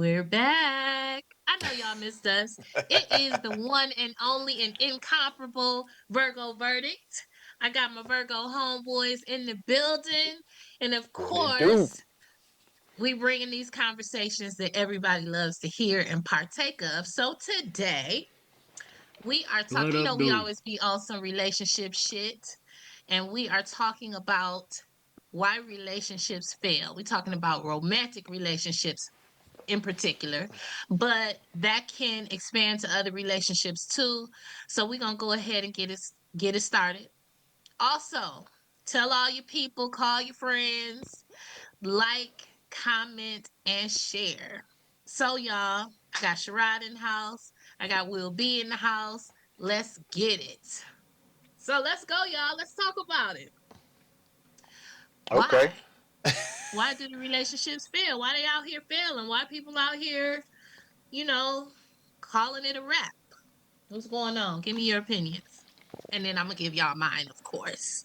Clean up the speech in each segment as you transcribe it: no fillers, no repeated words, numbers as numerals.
We're back. I know y'all missed us. It is the one and only and incomparable Virgo verdict. I got my Virgo homeboys in the building. And of What it do? course, we bringing these conversations that everybody loves to hear and partake of. So today, we are What talking, up, we dude? always be on some relationship shit. And we are talking about why relationships fail. We're talking about romantic relationships in particular, but that can expand to other relationships too. So we're gonna go ahead and get it started. Also, tell all your people, call your friends, like, comment, and share. So y'all, I got Sherrod in the house. I got Will B in the house. Let's get it. So let's go, y'all. Let's talk about it. Okay. Why? Why do the relationships fail? Why they out here failing? Why people out here, you know, calling it a wrap? What's going on? Give me your opinions. And then I'm gonna give y'all mine, of course.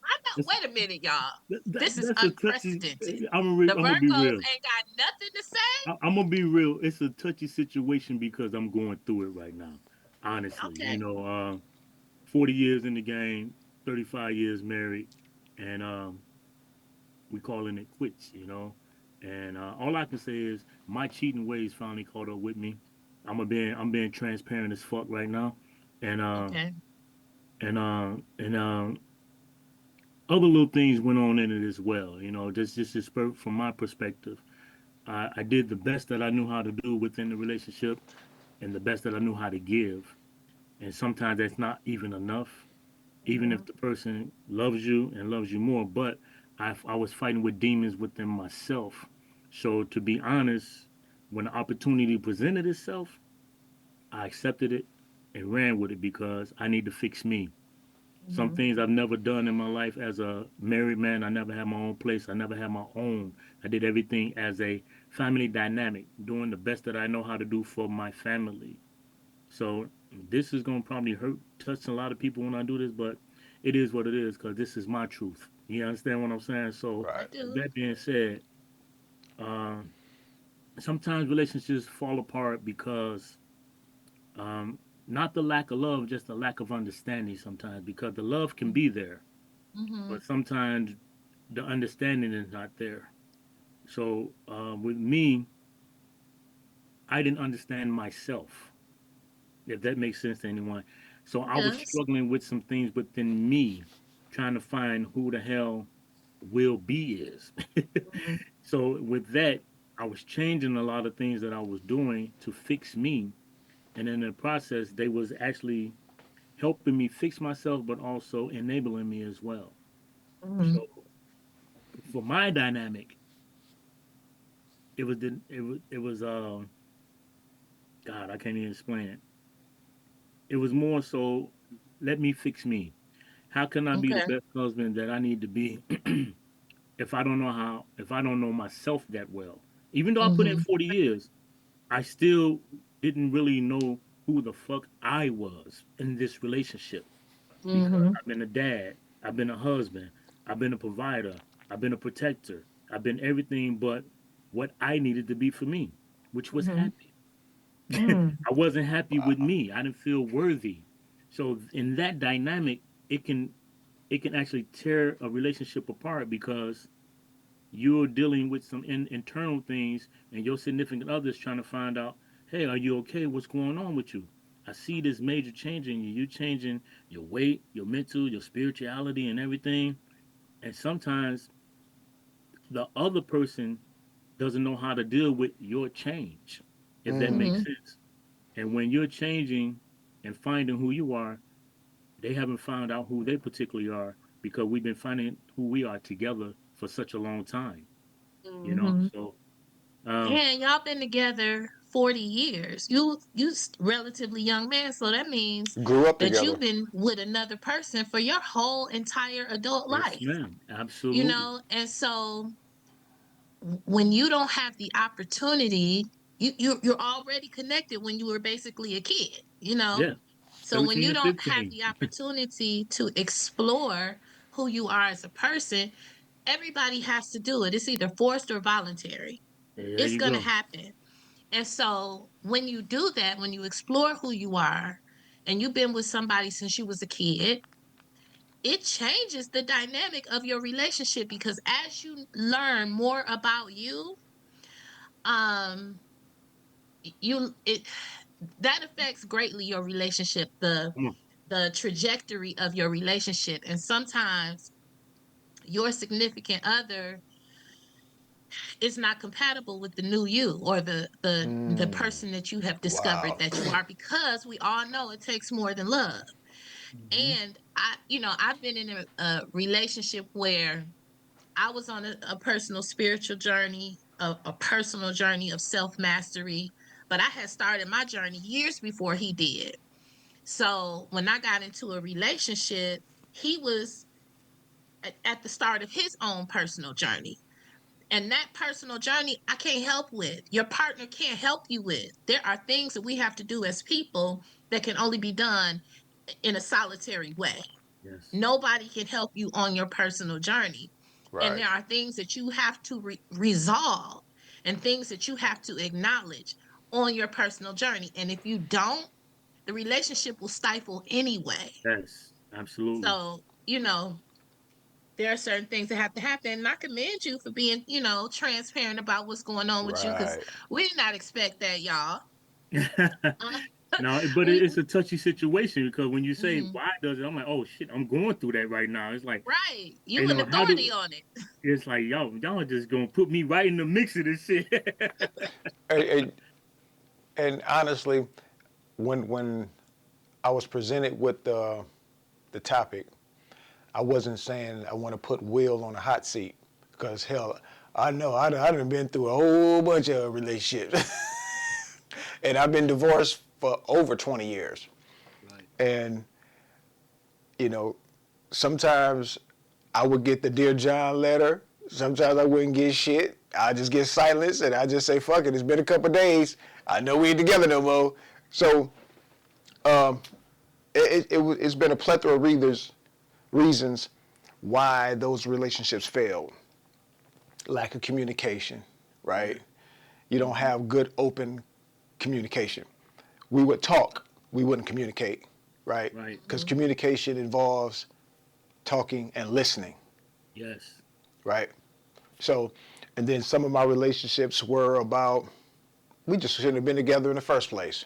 I know, That's, wait a minute, y'all. This is that's a touchy. unprecedented. I'm The gonna be Virgos real. ain't got nothing to say. I'm gonna be real. It's a touchy situation because I'm going through it right now. Honestly, Okay. 40 years in the game, 35 years married, and we calling it quits. And all I can say is my cheating ways finally caught up with me. I'm being transparent as fuck right now, and Okay. other little things went on in it as well. Just from my perspective. I did the best that I knew how to do within the relationship and the best that I knew how to give. And sometimes that's not even enough, even Mm-hmm. if the person loves you and loves you more. But I was fighting with demons within myself. So to be honest, when the opportunity presented itself, I accepted it and ran with it because I need to fix me. Some Mm-hmm. things I've never done in my life as a married man. I never had my own place. I never had my own. I did everything as a family dynamic, doing the best that I know how to do for my family. So this is gonna probably hurt, touch a lot of people when I do this, but it is what it is because this is my truth. You understand what I'm saying? So I Right. with do. that being said, um, sometimes relationships fall apart because um, not the lack of love, just the lack of understanding. Sometimes because the love can be there, Mm-hmm. but sometimes the understanding is not there. So with me, I didn't understand myself, if that makes sense to anyone. So It I was does. struggling with some things within me, trying to find who the hell Will be is. Mm-hmm. So with that, I was changing a lot of things that I was doing to fix me, and in the process, they was actually helping me fix myself, but also enabling me as well. Mm-hmm. So for my dynamic, it was God, I can't even explain it. It was more so, let me fix me. How can I be the Okay. best husband that I need to be if I don't know myself that well? Even though I put in Mm-hmm. 40 years, I still didn't really know who the fuck I was in this relationship because Mm-hmm. I've been a dad, I've been a husband, I've been a provider, I've been a protector, I've been everything but what I needed to be for me, which was Mm-hmm. happy. Mm-hmm. I wasn't happy with Wow. me. I didn't feel worthy. So in that dynamic, it can actually tear a relationship apart because you're dealing with some internal things and your significant other is trying to find out, hey, are you okay? What's going on with you? I see this major change in you. You're changing your weight, your mental, your spirituality, and everything. And sometimes the other person doesn't know how to deal with your change, if that Mm. makes Mm-hmm. sense. And when you're changing and finding who you are, they haven't found out who they particularly are because we've been finding who we are together for such a long time. Mm-hmm. So um, And y'all been together 40 years. You relatively young man, so that means Grew up that together. you've been with another person for your whole entire adult yes, life. ma'am, absolutely. And so when you don't have the opportunity, you're already connected when you were basically a kid. Yeah, So when 13 you and don't have 15. the opportunity to explore who you are as a person, everybody has to do it. It's either forced or voluntary. There It's you going to go. happen. And so when you do that, when you explore who you are and you've been with somebody since you was a kid, it changes the dynamic of your relationship because as you learn more about you, um you it that affects greatly your relationship, Come on. the trajectory of your relationship. And sometimes your significant other is not compatible with the new you or the Mm. person that you have discovered Wow. that you are, because we all know it takes more than love. Mm-hmm. And I've been in a relationship where I was on a personal spiritual journey, a personal journey of self mastery, but I had started my journey years before he did. So when I got into a relationship, he was at the start of his own personal journey. And that personal journey, I can't help with. Your partner can't help you with. There are things that we have to do as people that can only be done in a solitary way. Yes. Nobody can help you on your personal journey. And Right. there are things that you have to resolve and things that you have to acknowledge on your personal journey. And if you don't, the relationship will stifle anyway. Yes. Absolutely. So, there are certain things that have to happen. And I commend you for being, transparent about what's going on with you because Right. we did not expect that, y'all. Uh, No, but we, it's a touchy situation because when you say mhm. why does it, I'm like, oh shit, I'm going through that right now. It's like, Right. you You an know, how authority do on it. it's like y'all just gonna put me right in the mix of this shit. And, and honestly, when I was presented with the topic, I wasn't saying I want to put Will on a hot seat because hell, I know I done been through a whole bunch of relationships, and I've been divorced for over 20 years, Right. and you know, sometimes I would get the Dear John letter. Sometimes I wouldn't get shit. I just get silence and I just say, fuck it. It's been a couple days. I know we ain't together no more. So it's been a plethora of reasons why those relationships failed. Lack of communication, right? Right. You don't Mhm. have good open communication. We would talk, we wouldn't communicate, right? Right. Because Mhm. communication involves talking and listening, Yes. right? So, and then some of my relationships were about we just shouldn't have been together in the first place.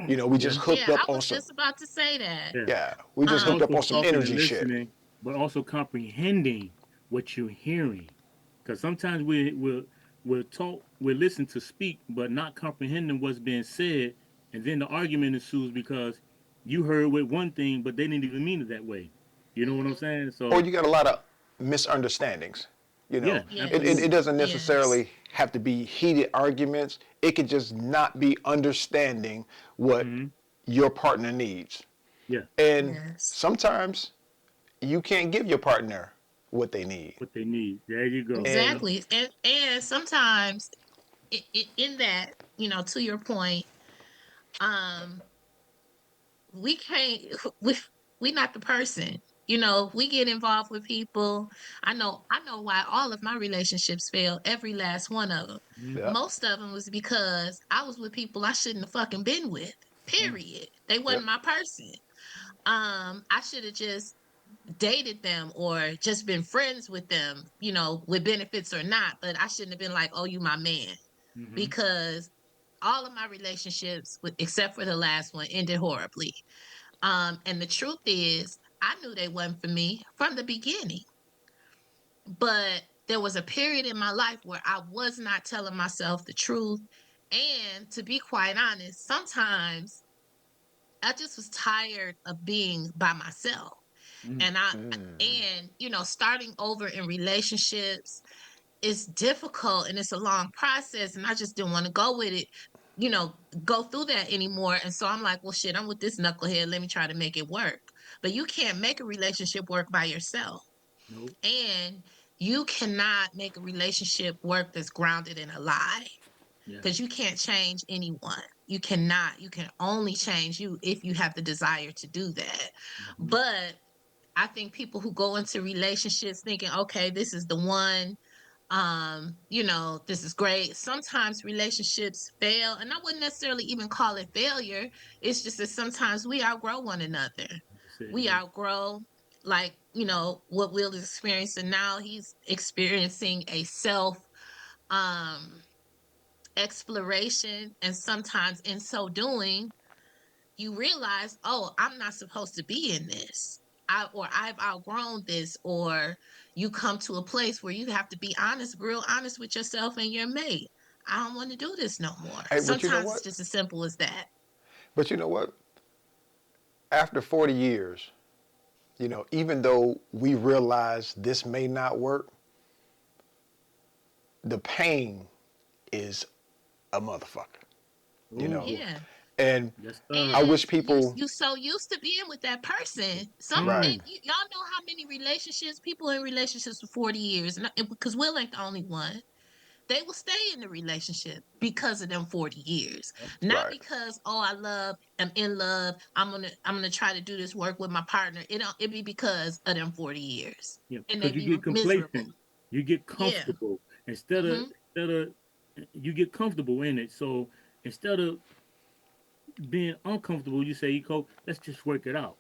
You know, we Yeah. just hooked Yeah, I up on was some just about to say that. Yeah. yeah, we just It's hooked Um, up also on some talking and energy shit. listening, but also comprehending what you're hearing. Because sometimes we'll talk, we'll listen to speak, but not comprehending what's being said, and then the argument ensues because you heard with one thing, but they didn't even mean it that way. You know what I'm mhm. saying? Or So you got a lot of misunderstandings. You yeah, know, it Yes. absolutely. doesn't Yes. necessarily have to be heated arguments. It could just not be understanding what Hmm. your partner needs. Yeah, And Yes. sometimes you can't give your partner what they need. what they need. There you go. And Exactly. And sometimes in that, to your point, um, we can't we not the person. We get involved with people. I know why all of my relationships fail, every last one of them. Hmm. yep, Most of them was because I was with people I shouldn't have fucking been with. Period. They yep, wasn't my person. I should have just dated them or just been friends with them, with benefits or not, but I shouldn't have been like, "Oh, you my man." Hmm. Because all of my relationships, except for the last one, ended horribly. And the truth is, I knew they wasn't for me from the beginning. But there was a period in my life where I was not telling myself the truth. And to be quite honest, sometimes I just was tired of being by myself. Hmm. And starting over in relationships is difficult and it's a long process. And I just didn't want to go with it, you know, go through that anymore. And so I'm like, well, shit, I'm with this knucklehead. Let me try to make it work. But you can't make a relationship work by yourself. Nope. And you cannot make a relationship work that's grounded in a lie because Yes. you can't change anyone. You cannot. You can only change you if you have the desire to do that. Hmm. But I think people who go into relationships thinking, okay, this is the one, this is great. Sometimes relationships fail, and I wouldn't necessarily even call it failure. It's just that sometimes we outgrow one another. Like I said, We yeah. outgrow, like, what Will is experiencing now. He's experiencing a self um exploration, and sometimes in so doing you realize, oh, I'm not supposed to be in this. I've outgrown this, or you come to a place where you have to be honest, real honest with yourself and your mate. I don't want to do this no more. Hey, but you know Sometimes it's what? just as simple as that. But you know what? After 40 years, even though we realize this may not work, the pain is a motherfucker, you Oh know. boy. Yeah. And Yes, I sir. And wish you people, you so used to being with that person. right, Y'all know how many relationships, people in relationships for 40 years, and because Will ain't the only one, they will stay in the relationship because of them 40 years, Yep. not right. because, oh, I'm in love, I'm gonna try to do this work with my partner. It be because of them 40 years, Yeah, and they because you be get miserable. complacent, you get Yeah. comfortable Mm-hmm. instead of you get comfortable in it. So instead of being uncomfortable, you say, "Eco, let's just work it out."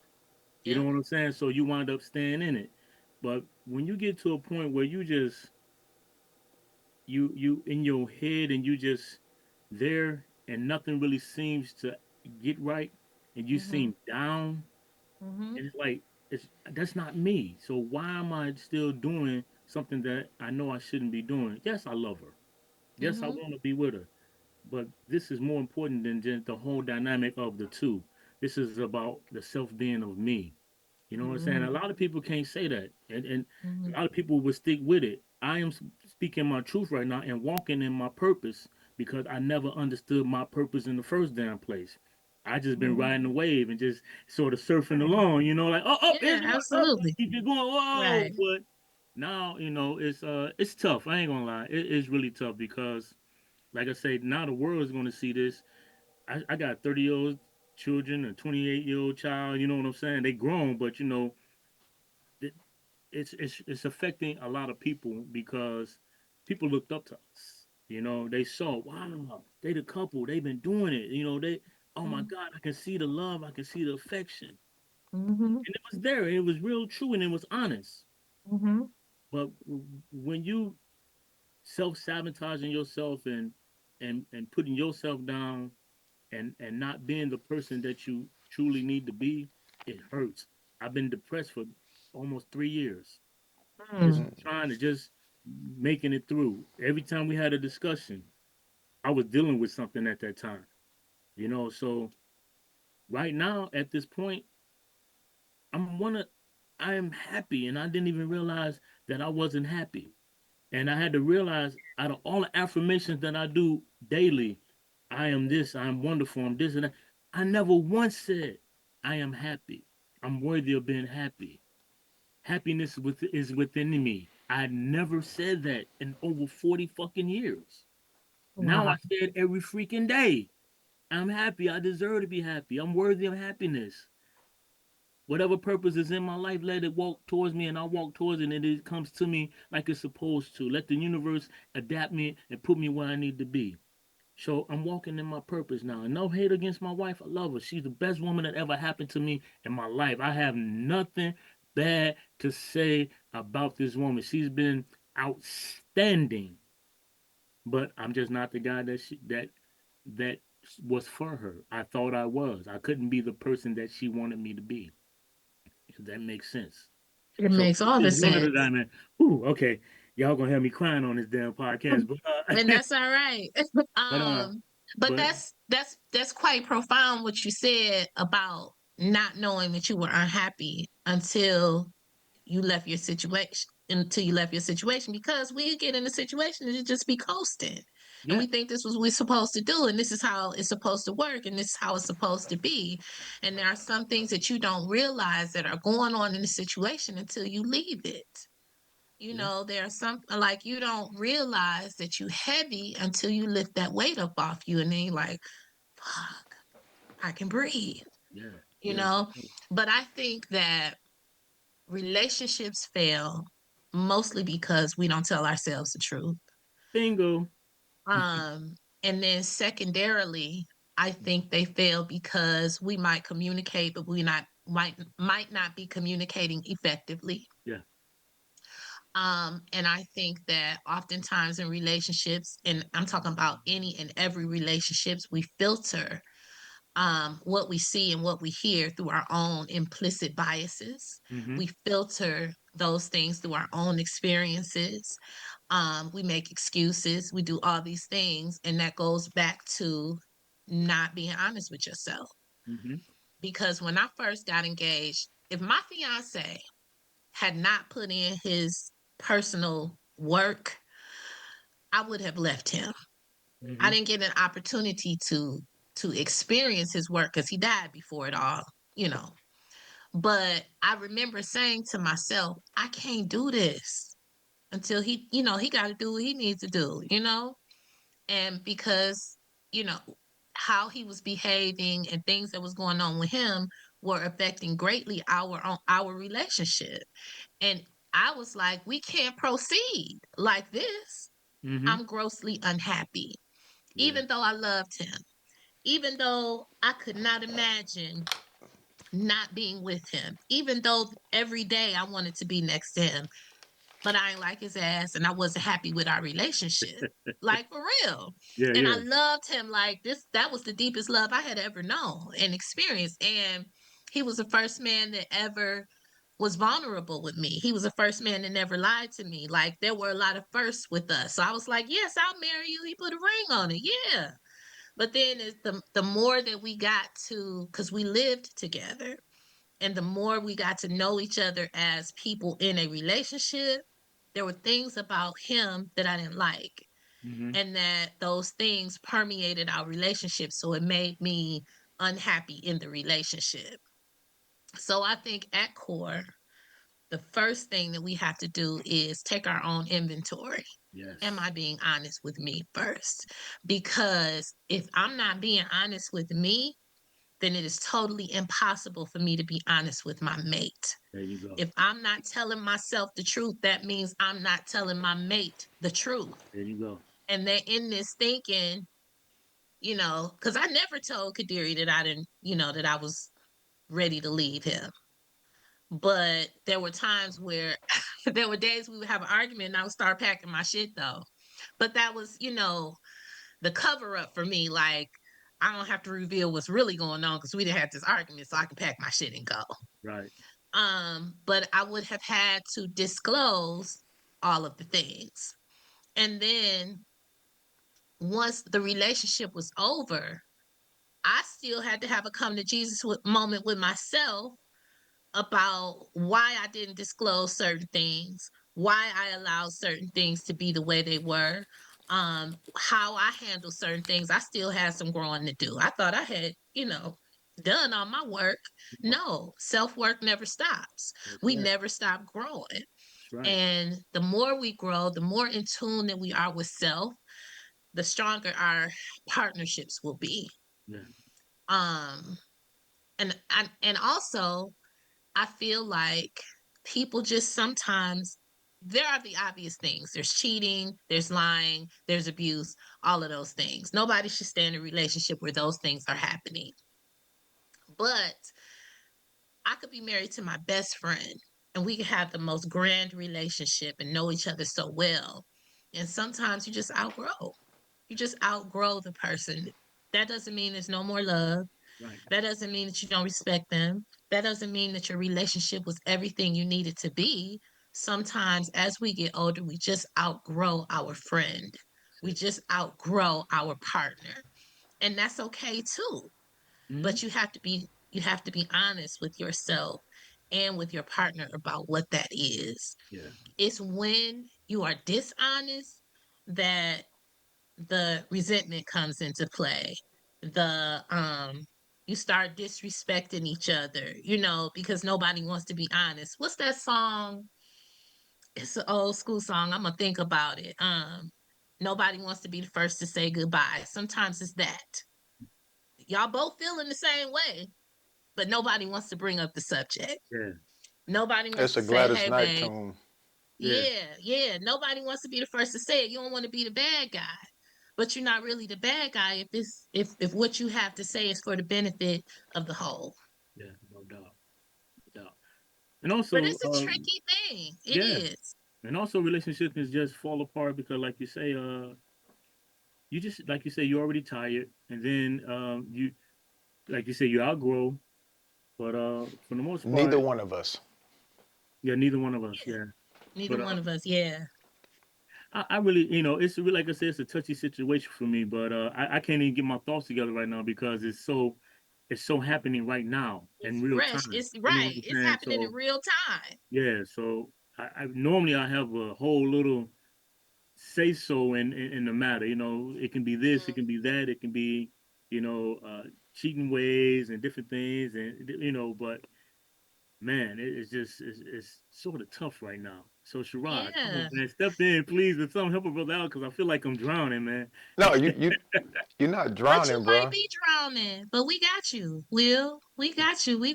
You know Yep. what I'm saying? So you wind up staying in it. But when you get to a point where you just you in your head and you just there and nothing really seems to get right and you Mm-hmm. seem down, Mm-hmm. and it's like it's that's not me. So why am I still doing something that I know I shouldn't be doing? Yes, I love her. Yes, I Mm-hmm. want to be with her. But this is more important than just the whole dynamic of the two. This is about the self being of me. You know what I'm saying? A Mm-hmm. lot of people can't say that, and Mm-hmm. a lot of people would stick with it. I am speaking my truth right now and walking in my purpose because I never understood my purpose in the first damn place. I just been Mm-hmm. riding the wave and just sort of surfing Right. along, like Yeah, here's my stuff. Let's absolutely. keep it going. Whoa, Right. but now it's tough. I ain't gonna lie, it's really tough because like I say, now the world is gonna see this. I got 30-year old children, a 28-year-old child. You know what I'm saying? They grown, but it, it's affecting a lot of people because people looked up to us. They saw, wow, they the couple. They've been doing it. They, oh my God, I can see the love. I can see the affection, Mm-hmm. and it was there. It was real true, and it was honest. Mm-hmm. But when you self sabotaging yourself and putting yourself down and not being the person that you truly need to be, it hurts. I've been depressed for almost 3 years, just Mm-hmm. trying to just making it through. Every time we had a discussion, I was dealing with something at that time. So right now at this point, I'm one of I am happy, and I didn't even realize that I wasn't happy. And I had to realize out of all the affirmations that I do daily, I am this, I am wonderful, I'm this and that. I never once said I am happy. I'm worthy of being happy. Happiness is within me. I never said that in over 40 fucking years. Now Wow. I say it every freaking day. I'm happy. I deserve to be happy. I'm worthy of happiness. Whatever purpose is in my life, let it walk towards me and I walk towards it and it comes to me like it's supposed to. Let the universe adapt me and put me where I need to be. So I'm walking in my purpose now. And no hate against my wife. I love her. She's the best woman that ever happened to me in my life. I have nothing bad to say about this woman. She's been outstanding. But I'm just not the guy that was for her. I thought I was. I couldn't be the person that she wanted me to be. If that makes sense. It So makes this all the is one of the sense. diamond. Ooh, okay. Y'all gonna have me crying on this damn podcast, but And that's all right. but uh, um, but but that's quite profound what you said about not knowing that you were unhappy until you left your situation, because we get in a situation and it just be coasting, and yeah, we think this was what we're supposed to do, and this is how it's supposed to work, and this is how it's supposed to be, and there are some things that you don't realize that are going on in the situation until you leave it. yeah, There are some, like, you don't realize that you heavy until you lift that weight up off you, and then you're like, fuck, I can breathe, yeah, you yes, know. But I think that Relationships fail mostly because we don't tell ourselves the truth. Bingo. Um, and then secondarily, I think they fail because we might communicate, but we not might not be communicating effectively. Yeah. And I think that oftentimes in relationships, and I'm talking about any and every relationships, we filter what we see and what we hear through our own implicit biases. Mm-hmm. We filter those things through our own experiences. We make excuses. We do all these things. And that goes back to not being honest with yourself. Mm-hmm. Because when I first got engaged, if my fiance had not put in his personal work, I would have left him. I Mm-hmm. didn't get an opportunity to experience his work because he died before it all, you know. But I remember saying to myself, I can't do this until he, he got to do what he needs to do, and because, you know, how he was behaving and things that was going on with him were affecting greatly our relationship. And I was like, we can't proceed like this. Mm-hmm. I'm grossly unhappy, Yeah. even though I loved him, even though I could not imagine not being with him, even though every day I wanted to be next to him, but I ain't like his ass and I wasn't happy with our relationship. Like for real. Yeah. And I Yeah. loved him like this. That was the deepest love I had ever known and experienced. And he was the first man that ever was vulnerable with me. He was the first man that never lied to me. Like there were a lot of firsts with us. So I was like, yes, I'll marry you. He put a ring on it. Yeah. But then it's the more that we got to, because we lived together, and the more we got to know each other as people in a relationship, there were things about him that I didn't like. Mm-hmm. And that those things permeated our relationship. So it made me unhappy in the relationship. So I think at core, the first thing that we have to do is take our own inventory. Am I Yes. being honest with me first? Because if I'm not being honest with me, then it is totally impossible for me to be honest with my mate. There you go. If I'm not telling myself the truth, that means I'm not telling my mate the truth. There you go. And they're in this thinking, because I never told Kadiri that I didn't, that I was ready to leave him. But there were times where there were days we would have an argument and I would start packing my shit though. But that was, the cover up for me. Like, I don't have to reveal what's really going on because we didn't have this argument, so I can pack my shit and go. Right. But I would have had to disclose all of the things. And then once the relationship was over, I still had to have a come to Jesus moment with myself about why I didn't disclose certain things, why I allowed certain things to be the way they were, how I handle certain things. I still had some growing to do. I thought I had, done all my work. Oh, No, self work never stops. that's We right. never stop growing. That's right. And the more we grow, the more in tune that we are with self, the stronger our partnerships will be. Yeah. Um, and also I feel like people just sometimes, there are the obvious things. There's cheating, there's lying, there's abuse, all of those things. Nobody should stay in a relationship where those things are happening. But I could be married to my best friend and we could have the most grand relationship and know each other so well. And sometimes you just outgrow. You just outgrow the person. That doesn't mean there's no more love. Right. That doesn't mean that you don't respect them. That doesn't mean that your relationship was everything you needed to be. Sometimes, as we get older, we just outgrow our friend. We That's it. just outgrow our partner. And that's okay too. Mm-hmm. But you have to be honest with yourself and with your partner about what that is. Yeah. It's when you are dishonest that the resentment comes into play. The You start disrespecting each other, because nobody wants to be honest. What's that song? It's an old school song. I'm gonna think about it. Nobody wants to be the first to say goodbye. Sometimes it's that. Y'all both feeling the same way, but nobody wants to bring up the subject. Yeah. Nobody wants It's to a say, Gladys "Hey, Knight babe." tune. Yeah, Yeah, yeah. Nobody wants to be the first to say it. You don't want to be the bad guy, but you're not really the bad guy if what you have to say is for the benefit of the whole. yeah, no doubt, no doubt. And But also, it's a tricky thing. It yeah, is. and also relationships can just fall apart because, like you say, you just like you say, you're already tired, and then you like you say, you outgrow. But for the most Neither part, one of us. yeah, neither one of us, Yeah. yeah. Neither But one of us. Yeah. I really, it's really, like I said, it's a touchy situation for me. But I can't even get my thoughts together right now because it's so happening right now in It's real fresh. time. It's You know what right. I'm It's saying? happening in So real time. yeah, so I normally I have a whole little say so in the matter. It can be this, it can be that, it can be you know cheating ways and different things, and but man, it's sort of tough right now. So Sherrod, come on, Yeah. man, step in, please, and some help a brother out because I feel like I'm drowning, man. No, you're not But you drowning, might bro. be drowning, but we got you, Will. We got you. We're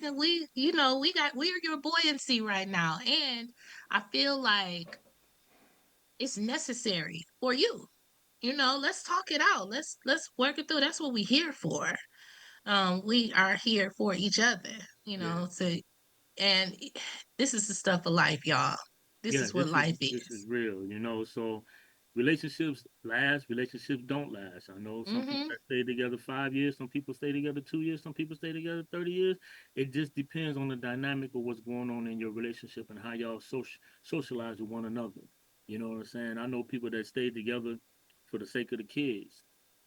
your buoyancy right now. And I feel like it's necessary for you. Let's talk it out. Let's work it through. That's what we're here for. We are here for each other, Yeah, and this is the stuff of life, y'all. This yeah, is what life this is is. real, So relationships last, relationships don't last. I know some people Mm-hmm. that stay together 5 years, some people stay together 2 years, some people stay together 30 years. It just depends on the dynamic of what's going on in your relationship and how y'all socialize with one another. You know what I'm saying? I know people that stay together for the sake of the kids,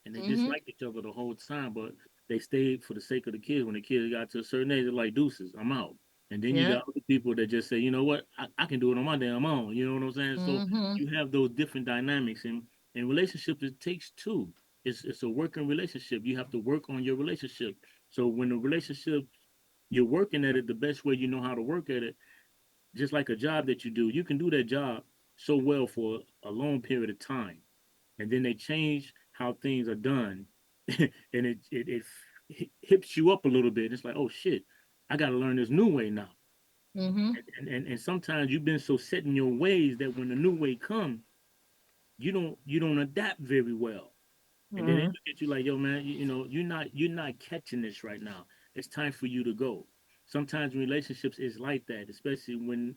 and they Mm-hmm. dislike each other the whole time, but they stayed for the sake of the kids. When the kids got to a certain age, they're like deuces, I'm out. And then you Yep. got other people that just say, you know what, I can do it on my damn own. You know what I'm saying? So Mm-hmm. you have those different dynamics, and in relationships, it takes two. It's a working relationship. You have to work on your relationship. So when the relationship you're working at it the best way you know how to work at it, just like a job that you can do that job so well for a long period of time, and then they change how things are done, and it hips you up a little bit. It's like, oh shit, I got to learn this new way now. Mm-hmm. And sometimes you've been so set in your ways that when the new way come, you don't adapt very well. And then they Mm-hmm. look at you like, yo, man, you're not catching this right now. It's time for you to go. Sometimes in relationships is like that, especially when,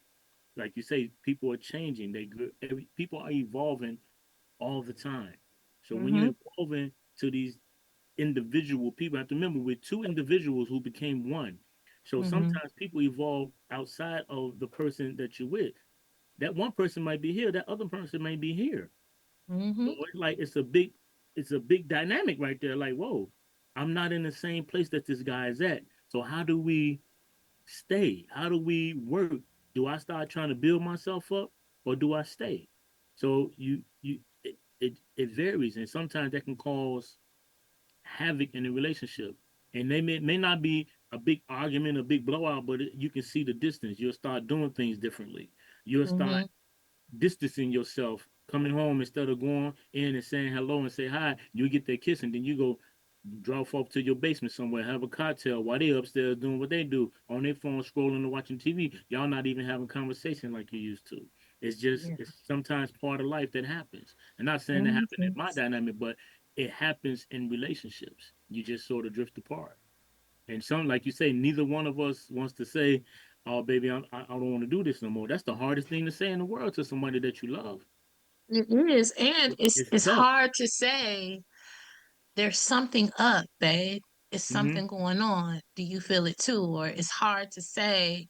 like you say, people are changing. People are evolving all the time. So when Mm-hmm. you're evolving to these individual people, I have to remember we're two individuals who became one. So Mm-hmm. sometimes people evolve outside of the person that you're with. That one person might be here, that other person may be here. So Mm-hmm. it's like it's a big dynamic right there. Like, whoa, I'm not in the same place that this guy is at. So how do we stay? How do we work? Do I start trying to build myself up or do I stay? So it varies, and sometimes that can cause havoc in a relationship. And they may not be a big argument, a big blowout, but you can see the distance. You'll start doing things differently. You'll start Mm-hmm. distancing yourself, coming home instead of going in and saying hello and say hi. You get that kiss, and then you go drop off to your basement somewhere, have a cocktail while they upstairs doing what they do on their phone, scrolling and watching TV. Y'all not even having conversation like you used to. Yeah. It's sometimes part of life that happens. I'm not saying that happened in Mm-hmm. my dynamic, but it happens in relationships. You just sort of drift apart. And some, like you say, neither one of us wants to say, "Oh, baby, I don't want to do this no more." That's the hardest thing to say in the world to somebody that you love. It is, and it's It's it's tough. hard to say there's something up, babe. It's Hmm. something going on. Do you feel it too? Or it's hard to say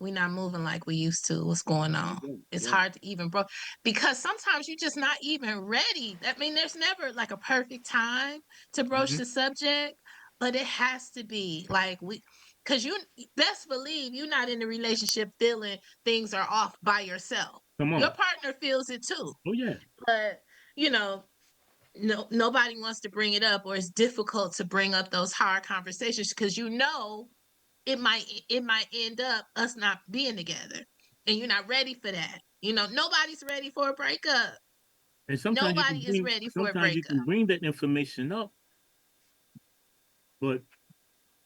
we're not moving like we used to. What's going on? It's Right. hard to even because sometimes you're just not even ready. I mean, there's never like a perfect time to broach Hmm. the subject, but it has to be like because you best believe you're not in the relationship feeling things are off by yourself. Come Your on. partner feels it too, Oh yeah. but you know no nobody wants to bring it up, or it's difficult to bring up those hard conversations because it might end up us not being together, and you're not ready for that. Nobody's ready for a breakup. And Nobody is ready for a sometimes you breakup. can bring that information up, but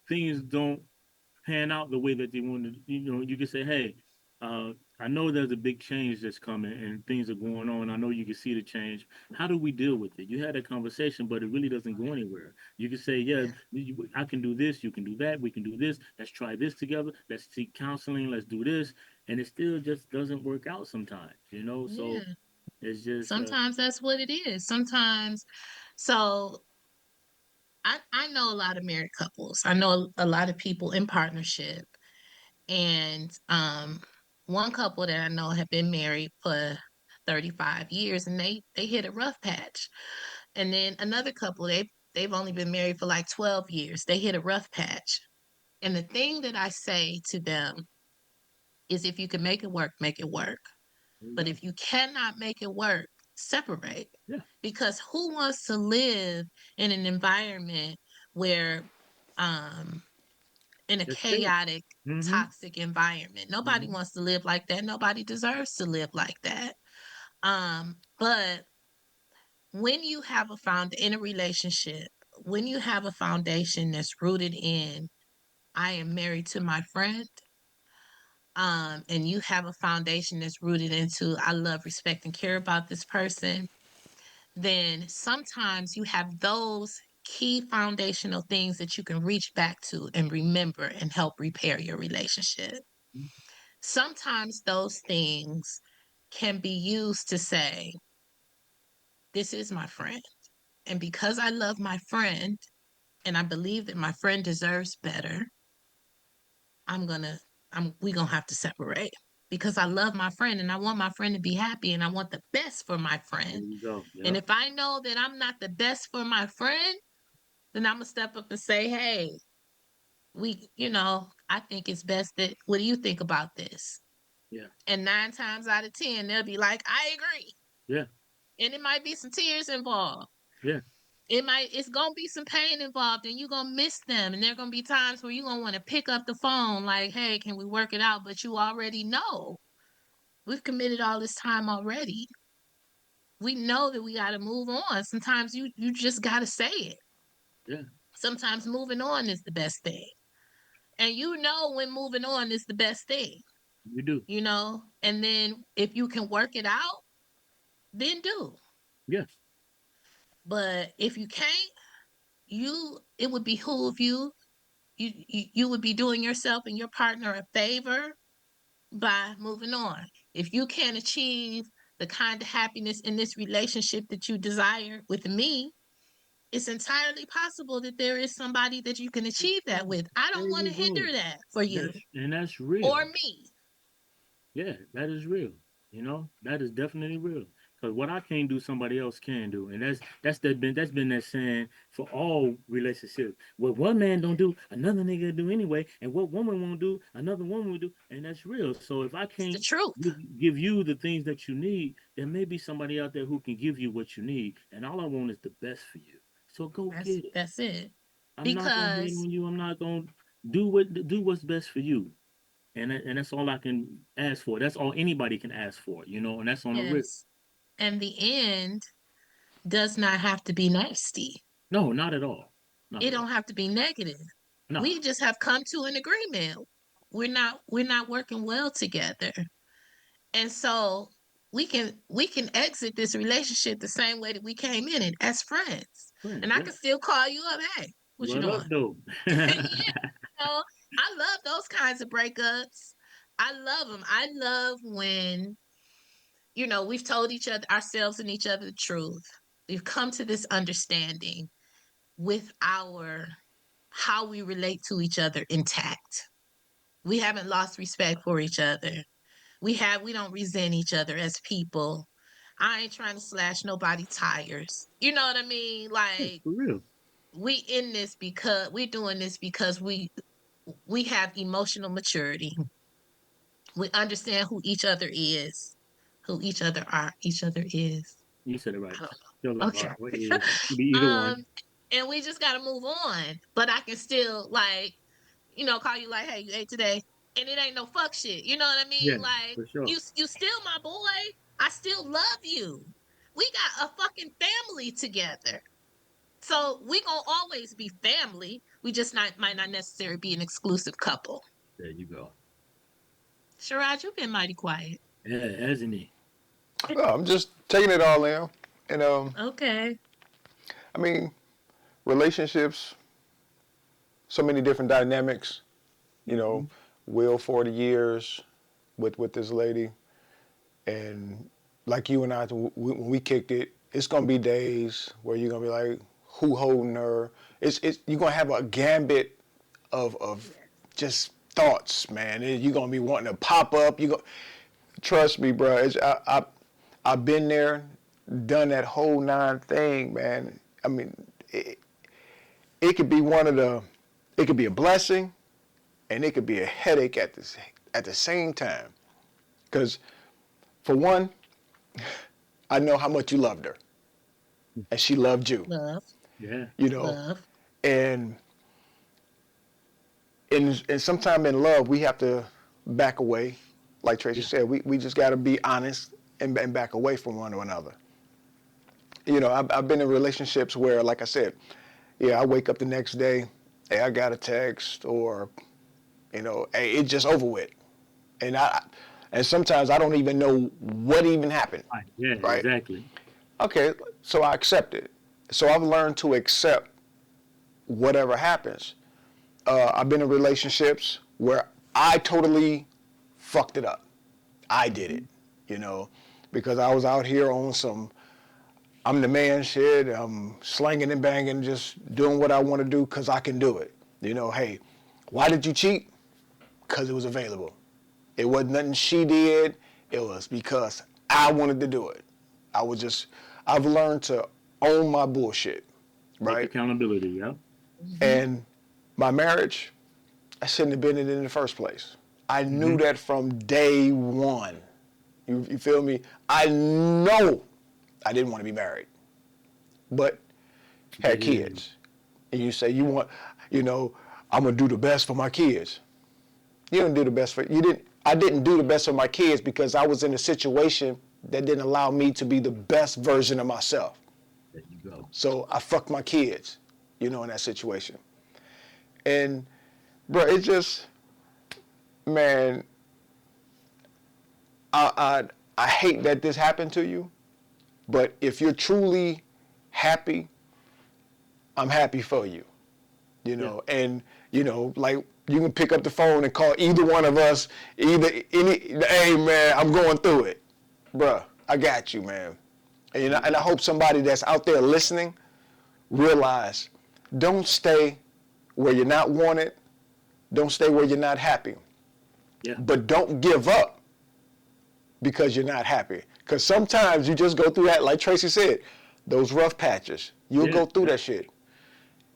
things don't pan out the way that they want to. You can say, hey, I know there's a big change that's coming and things are going on. I know you can see the change. How do we deal with it? You had a conversation, but it really doesn't go anywhere. You can say, yeah, I can do this, you can do that, we can do this. Let's try this together. Let's seek counseling. Let's do this, and it still just doesn't work out sometimes. So Yeah. it's just Sometimes that's what it is. Sometimes, so I know a lot of married couples. I know a lot of people in partnership, and one couple that I know have been married for 35 years, and they hit a rough patch. And then another couple, they've only been married for like 12 years. They hit a rough patch. And the thing that I say to them is, if you can make it work, make it work. there you But go. if you cannot make it work, separate. Yeah, Because who wants to live in an environment where, um, in a that's fair. chaotic, Mm-hmm. toxic environment? Nobody Mm-hmm. wants to live like that. Nobody deserves to live like that. But when you have a found in a relationship, when you have a foundation that's rooted in, I am married to my friend, and you have a foundation that's rooted into, I love, respect, and care about this person, then sometimes you have those key foundational things that you can reach back to and remember and help repair your relationship. Sometimes those things can be used to say, this is my friend. And because I love my friend and I believe that my friend deserves better, I'm gonna we gonna have to separate, because I love my friend and I want my friend to be happy and I want the best for my There friend. you go. And Yep. if I know that I'm not the best for my friend, then I'm gonna step up and say, hey, I think it's best that, what do you think about this? Yeah. And 9 times out of 10, they'll be like, I agree. Yeah. And it might be some tears involved. Yeah. It's gonna be some pain involved, and you're gonna miss them. And there are gonna be times where you're gonna want to pick up the phone, like, hey, can we work it out? But you already know we've committed all this time already. We know that we gotta move on. Sometimes you just gotta say it. Yeah. Sometimes moving on is the best thing. And when moving on is the best thing, You do. and then if you can work it out, then do. Yeah. But if you can't, it would behoove you would be doing yourself and your partner a favor by moving on. If you can't achieve the kind of happiness in this relationship that you desire with me, it's entirely possible that there is somebody that you can achieve that with. I There don't want you to go. hinder that for you That's or real. me. Yeah, that is real. That is definitely real. Because what I can't do, somebody else can do, and that's been that saying for all relationships. What one man don't do, another nigga do anyway, and what woman won't do, another woman will do, and that's real. So if I It's the can't truth. give you the things that you need, there may be somebody out there who can give you what you need, and all I want is the best for you. So go That's get it. that's it. I'm not gonna hate Because on you. I'm not gonna do what's best for you, and that's all I can ask for. That's all anybody can ask for, and that's on the real. yes, and the end does not have to be nasty. No, not at all, not It at don't all. have to be negative. No, We just have come to an agreement. We're not working well together. And so we can exit this relationship the same way that we came in it, as friends. friends, And I yeah. can still call you up, hey, what you What up, doing? though? Yeah, I love those kinds of breakups. I love them. I love when, we've told each other, ourselves and each other, the truth. We've come to this understanding with our how we relate to each other intact. We haven't lost respect for each other. We don't resent each other as people. I ain't trying to slash nobody tires. You know what I mean? Yeah, Like, for real. we're doing this because we have emotional maturity. We understand who each other is, who each other is. You said it right. I don't Feel know. like Okay. what is be either um, one. and we just gotta move on. But I can still, like, call you like, hey, you ate today, and it ain't no fuck shit. You know what I mean? Yeah, Like, for sure. you still my boy. I still love you. We got a fucking family together. So we gonna always be family. We just not might not necessarily be an exclusive couple. There you go. Sharad, you've been mighty quiet. Yeah, hasn't he? No, I'm just taking it all in. And Okay. I mean, relationships, so many different dynamics. You Mm-hmm. know, Will 40 years with this lady, and like you and I, when we kicked it, it's gonna be days where you're gonna be like, who holding her? It's you're gonna have a gambit of just thoughts, man. You're gonna be wanting to pop up. You go, trust me, bro. I've been there, done that whole nine thing, man. I mean, it could be it could be a blessing, and it could be a headache at the same time. Because for one, I know how much you loved her, and she loved you. Love. Yeah. You know, Love. and and sometime in love we have to back away. Like Tracy Yeah. said, we just got to be honest and back away from one another. You know, I've been in relationships where, like I said, yeah, I wake up the next day, hey, I got a text, or hey, it's just over with, and and sometimes I don't even know what even happened, Right. Yeah. right? Exactly. Okay, so I accept it. So I've learned to accept whatever happens. I've been in relationships where I totally fucked it up. I did Mm-hmm. it, you know, because I was out here on some I'm the man shit. I'm slanging and banging, just doing what I want to do because I can do it. Hey, why did you cheat? Because it was available. It wasn't nothing she did. It was because I wanted to do it. I've learned to own my bullshit, Take right? accountability. Yeah. Hmm. And my marriage, I shouldn't have been in it in the first place. I knew Mm-hmm. that from day one. You feel me? I know I didn't want to be married, but had Get it in. kids. And you say you know, I'm gonna do the best for my kids. You didn't do the best for you didn't. I didn't do the best for my kids because I was in a situation that didn't allow me to be the best version of myself. There you go. So I fucked my kids, in that situation. And bro, it just man, I I hate that this happened to you. But if you're truly happy, I'm happy for you. Yeah. And like you can pick up the phone and call either one of us, hey man, I'm going through it, bruh. I got you, man. And I hope somebody that's out there listening realize, don't stay where you're not wanted, don't stay where you're not happy, Yeah. but don't give up because you're not happy. Because sometimes you just go through that, like Tracy said, those rough patches. You'll Yeah. go through Yeah. that shit.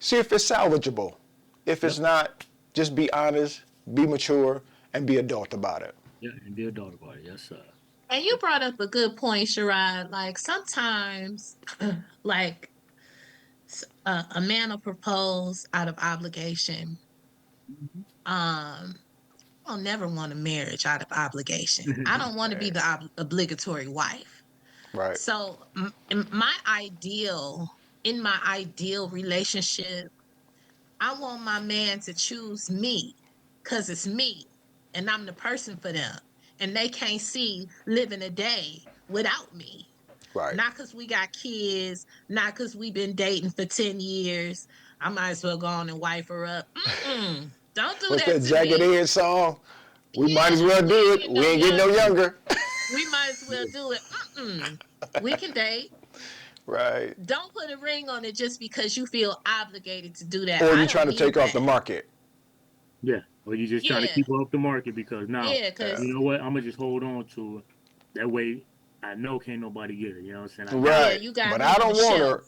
See if it's salvageable. If it's Yep. not, just be honest, be mature, and be adult about it. Yeah. And be a dog about it. Yes, sir. And you brought up a good point, Sharad. Like sometimes, like a man will propose out of obligation. Mm-hmm. Um, I'll never want a marriage out of obligation. I don't want to be the obligatory wife. Right. So, in my ideal relationship, I want my man to choose me because it's me and I'm the person for them. And they can't see living a day without me. Right. Not because we got kids, not because we've been dating for 10 years. I might as well go on and wife her up. Mm-mm. Don't do What's that that to Jagged me. Edge song? We might as Yeah, well we do ain't it. getting We no ain't getting no younger. younger. We might as well do it. Mm-mm. We can date. Right. Don't put a ring on it just because you feel obligated to do that. Or I you don't trying to need take off the that. market. Yeah. Or you just trying to Yeah, keep her off the market because now, yeah, Yeah. because you know what? I'm gonna just hold on to it. That way, I know can't nobody get it. You know what I'm saying? I got yeah, it. Right. you got But me I on the don't want shelf. her,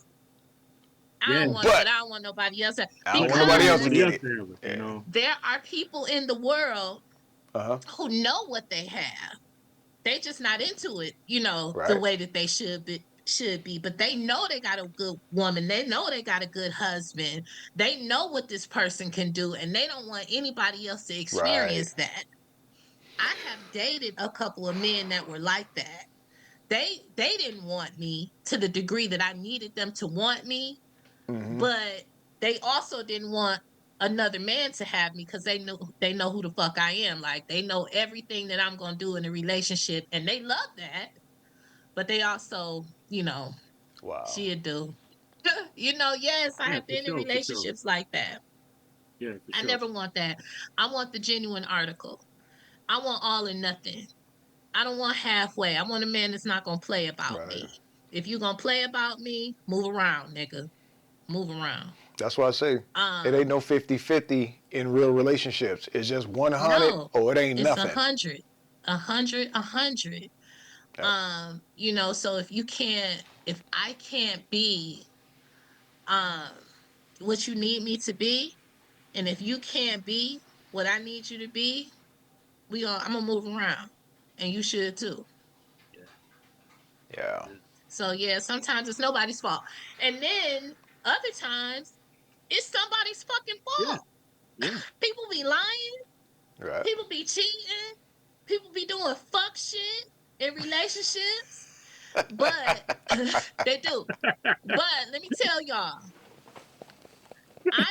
I Yeah. don't want it, but but I don't want nobody else. I don't But want I don't nobody want else to Because nobody get else it. to have it. You Yeah. know? there are people in the world Uh-huh. who know what they have. They just not into it, the Right. way that they should be, but they know they got a good woman. They know they got a good husband. They know what this person can do, and they don't want anybody else to Right. experience that. I have dated a couple of men that were like that. They didn't want me to the degree that I needed them to want me, Mm-hmm. but they also didn't want another man to have me because they know who the fuck I am. Like they know everything that I'm gonna do in a relationship, and they love that. But they also, Wow. she'll do. Yes, I Yeah, have for been in sure, for sure. relationships like that. Yeah, for I sure. never want that. I want the genuine article. I want all and nothing. I don't want halfway. I want a man that's not gonna play about Right. me. If you gonna play about me, move around, nigga. Move around. That's why I say it ain't Um, no 50-50 in real relationships. It's just 100 no, or it ain't it's nothing. 100. Yep. So if I can't be um what you need me to be, and if you can't be what I need you to be, I'm gonna move around, and you should too. Yeah, Yeah. yeah, So yeah, sometimes it's nobody's fault, and then other times it's somebody's fucking yeah, fault. yeah. People be lying, Right. people be cheating, people be doing fuck shit in relationships, but they do. But let me tell y'all, I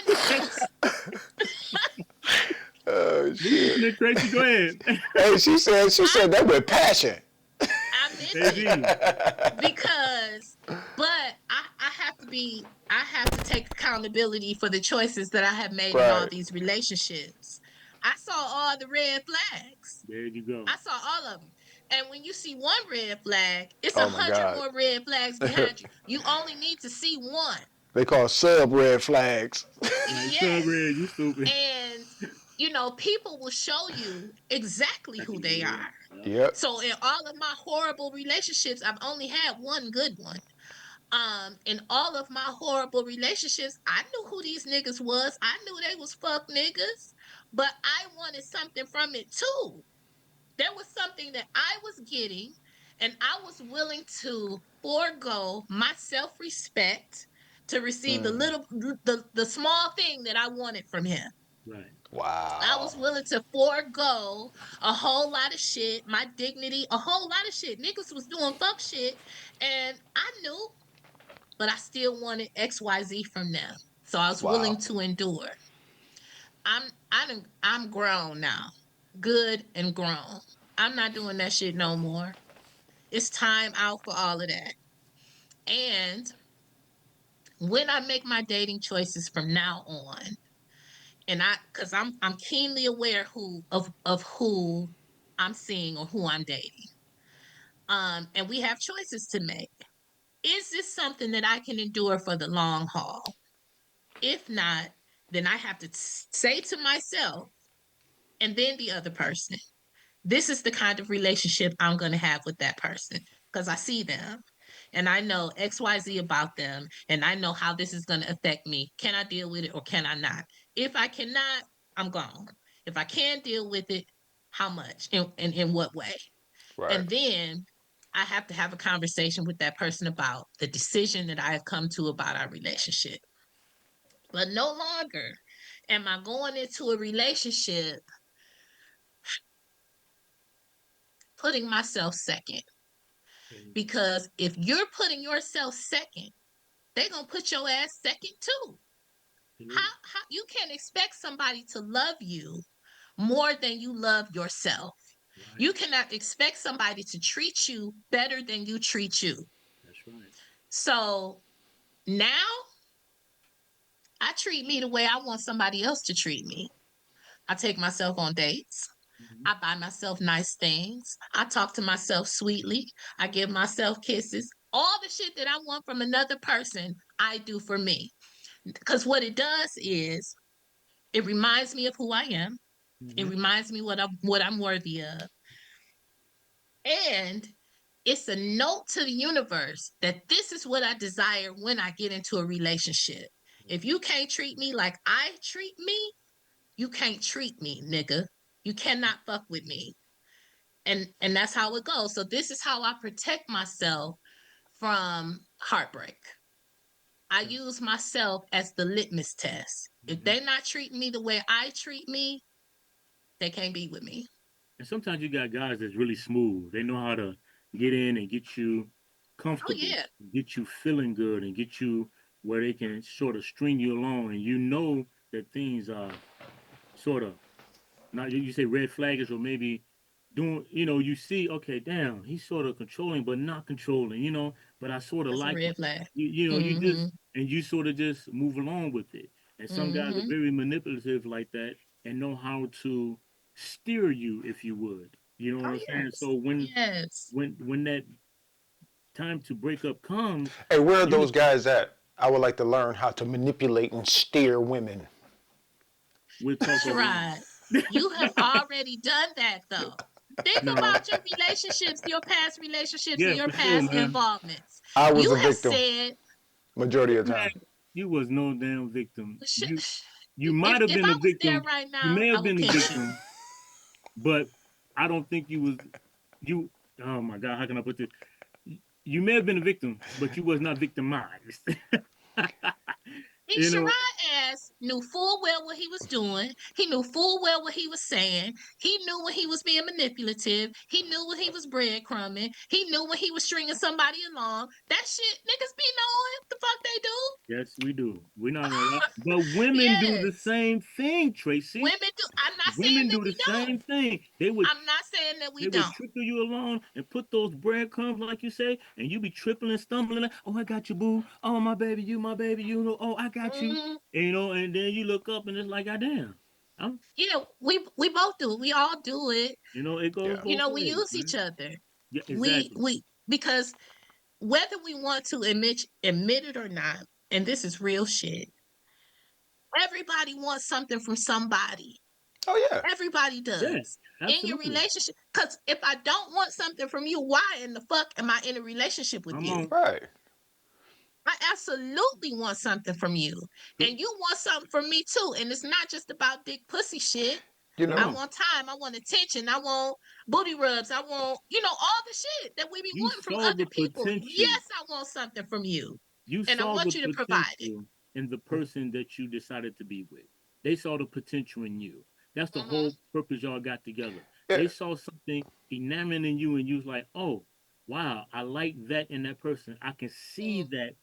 Oh Leave this shit. nigga crazy. Go ahead. Hey, she said I that with passion. I meant it AD. because, but I have to take accountability for the choices that I have made in all Right. these relationships. I saw all the red flags. There you go. I saw all of them. And when you see one red flag, it's a Oh my hundred God. more red flags behind you. You only need to see one. They call sub red flags. Right, sub red, Yes. you stupid. And people will show you exactly who they are. Yep. Yep. So in all of my horrible relationships, I've only had one good one. In all of my horrible relationships, I knew who these niggas was. I knew they was fuck niggas, but I wanted something from it too. There was something that I was getting, and I was willing to forego my self-respect to receive the Mm. little the small thing that I wanted from him. Right. I Wow. was willing to forego a whole lot of shit, my dignity, a whole lot of shit. Niggas was doing fuck shit, and I knew, but I still wanted XYZ from them. So I was Wow. willing to endure. I'm grown now. Good and grown. I'm not doing that shit no more. It's time out for all of that. And when I make my dating choices from now on, and cuz I'm keenly aware of who I'm seeing or who I'm dating. And we have choices to make. Is this something that I can endure for the long haul? If not, then I have to say to myself and then the other person, this is the kind of relationship I'm going to have with that person because I see them and I know XYZ about them and I know how this is going to affect me. Can I deal with it or can I not? If I cannot, I'm gone. If I can deal with it, how much and in what way? Right. And then I have to have a conversation with that person about the decision that I have come to about our relationship. But no longer am I going into a relationship putting myself second. Because if you're putting yourself second, they're gonna put your ass second too. Absolutely. How you can't expect somebody to love you more than you love yourself. Right. You cannot expect somebody to treat you better than you treat you. That's right. So now I treat me the way I want somebody else to treat me. I take myself on dates. Mm-hmm. I buy myself nice things. I talk to myself sweetly. I give myself kisses. All the shit that I want from another person, I do for me. Because what it does is it reminds me of who I am. It Mm-hmm. reminds me what I'm worthy of. And it's a note to the universe that this is what I desire when I get into a relationship. If you can't treat me like I treat me, you can't treat me, nigga. You cannot fuck with me. And that's how it goes. So this is how I protect myself from heartbreak. I Okay. use myself as the litmus test. If Mm-hmm. they're not treating me the way I treat me, they can't be with me. And sometimes you got guys that's really smooth. They know how to get in and get you Oh comfortable, yeah. get you feeling good, and get you where they can sort of string you along, and you know that things are sort of not. You say red flaggers, or maybe doing. You see, okay, damn, he's sort of controlling, but not controlling. But I sort of That's a like him. red flag. You Mm-hmm. just and you sort of just move along with it. And some guys are Mm-hmm. very manipulative like that and know how to steer you, if you would. You know what Oh I'm saying? yes. So when Yes. when when that time to break up comes, Hey, where are you those guys at? I would like to learn how to manipulate and steer women. we'll talk offline. Sherrod, you have already done that though. Think No, about your relationships, your past relationships, and yeah, your for sure, past man. involvements. I was You the have victim said, majority of the Man, time. you was no damn victim. You might have if been a I was there victim. right You now, may I have would been a pinch you. victim, but I don't think you was you. Oh my God, how can I put this? You may have been a victim, but you was not victimized. He you know, Sherrod ass knew full well what he was doing. He knew full well what he was saying. He knew when he was being manipulative. He knew when he was breadcrumbing. He knew when he was stringing somebody along. That shit, niggas be knowing the fuck they do. yes, we do. We're not gonna lie, but women do the Yes. same thing, Tracy. Women do. I'm not saying Women that do the we don't. same thing. They would I'm not saying that we They would don't. trickle you along and put those breadcrumbs, like you say, and you be tripling, stumbling. Like, oh, I got you, boo. Oh, my baby, you, my baby, you. Oh, I got you. Hmm. And then you look up and it's like, goddamn. I'm, Yeah, we both do. We all do it. it goes Yeah. both We ways, use each man. other. Yeah, We exactly. we because whether we want to admit it or not, and this is real shit. Everybody wants something from somebody. Oh yeah. Everybody Yeah, does. In your absolutely. relationship, because if I don't want something from you, why in the fuck am I in a relationship with Come you? on. Right. I absolutely want something from you. And you want something from me too. And it's not just about dick pussy shit. You Come I know. on. want time. I want attention. I want booty rubs. I want, all the shit that we be You wanting from saw other the people. potential. Yes, I want something from you. You And I saw the want you to provide it. potential in the person that you decided to be with. They saw the potential in you. That's the Hmm. whole purpose y'all got together. Yeah. They saw something enamoring in you, and you was like, "Oh, wow, I like that in that person. I can see that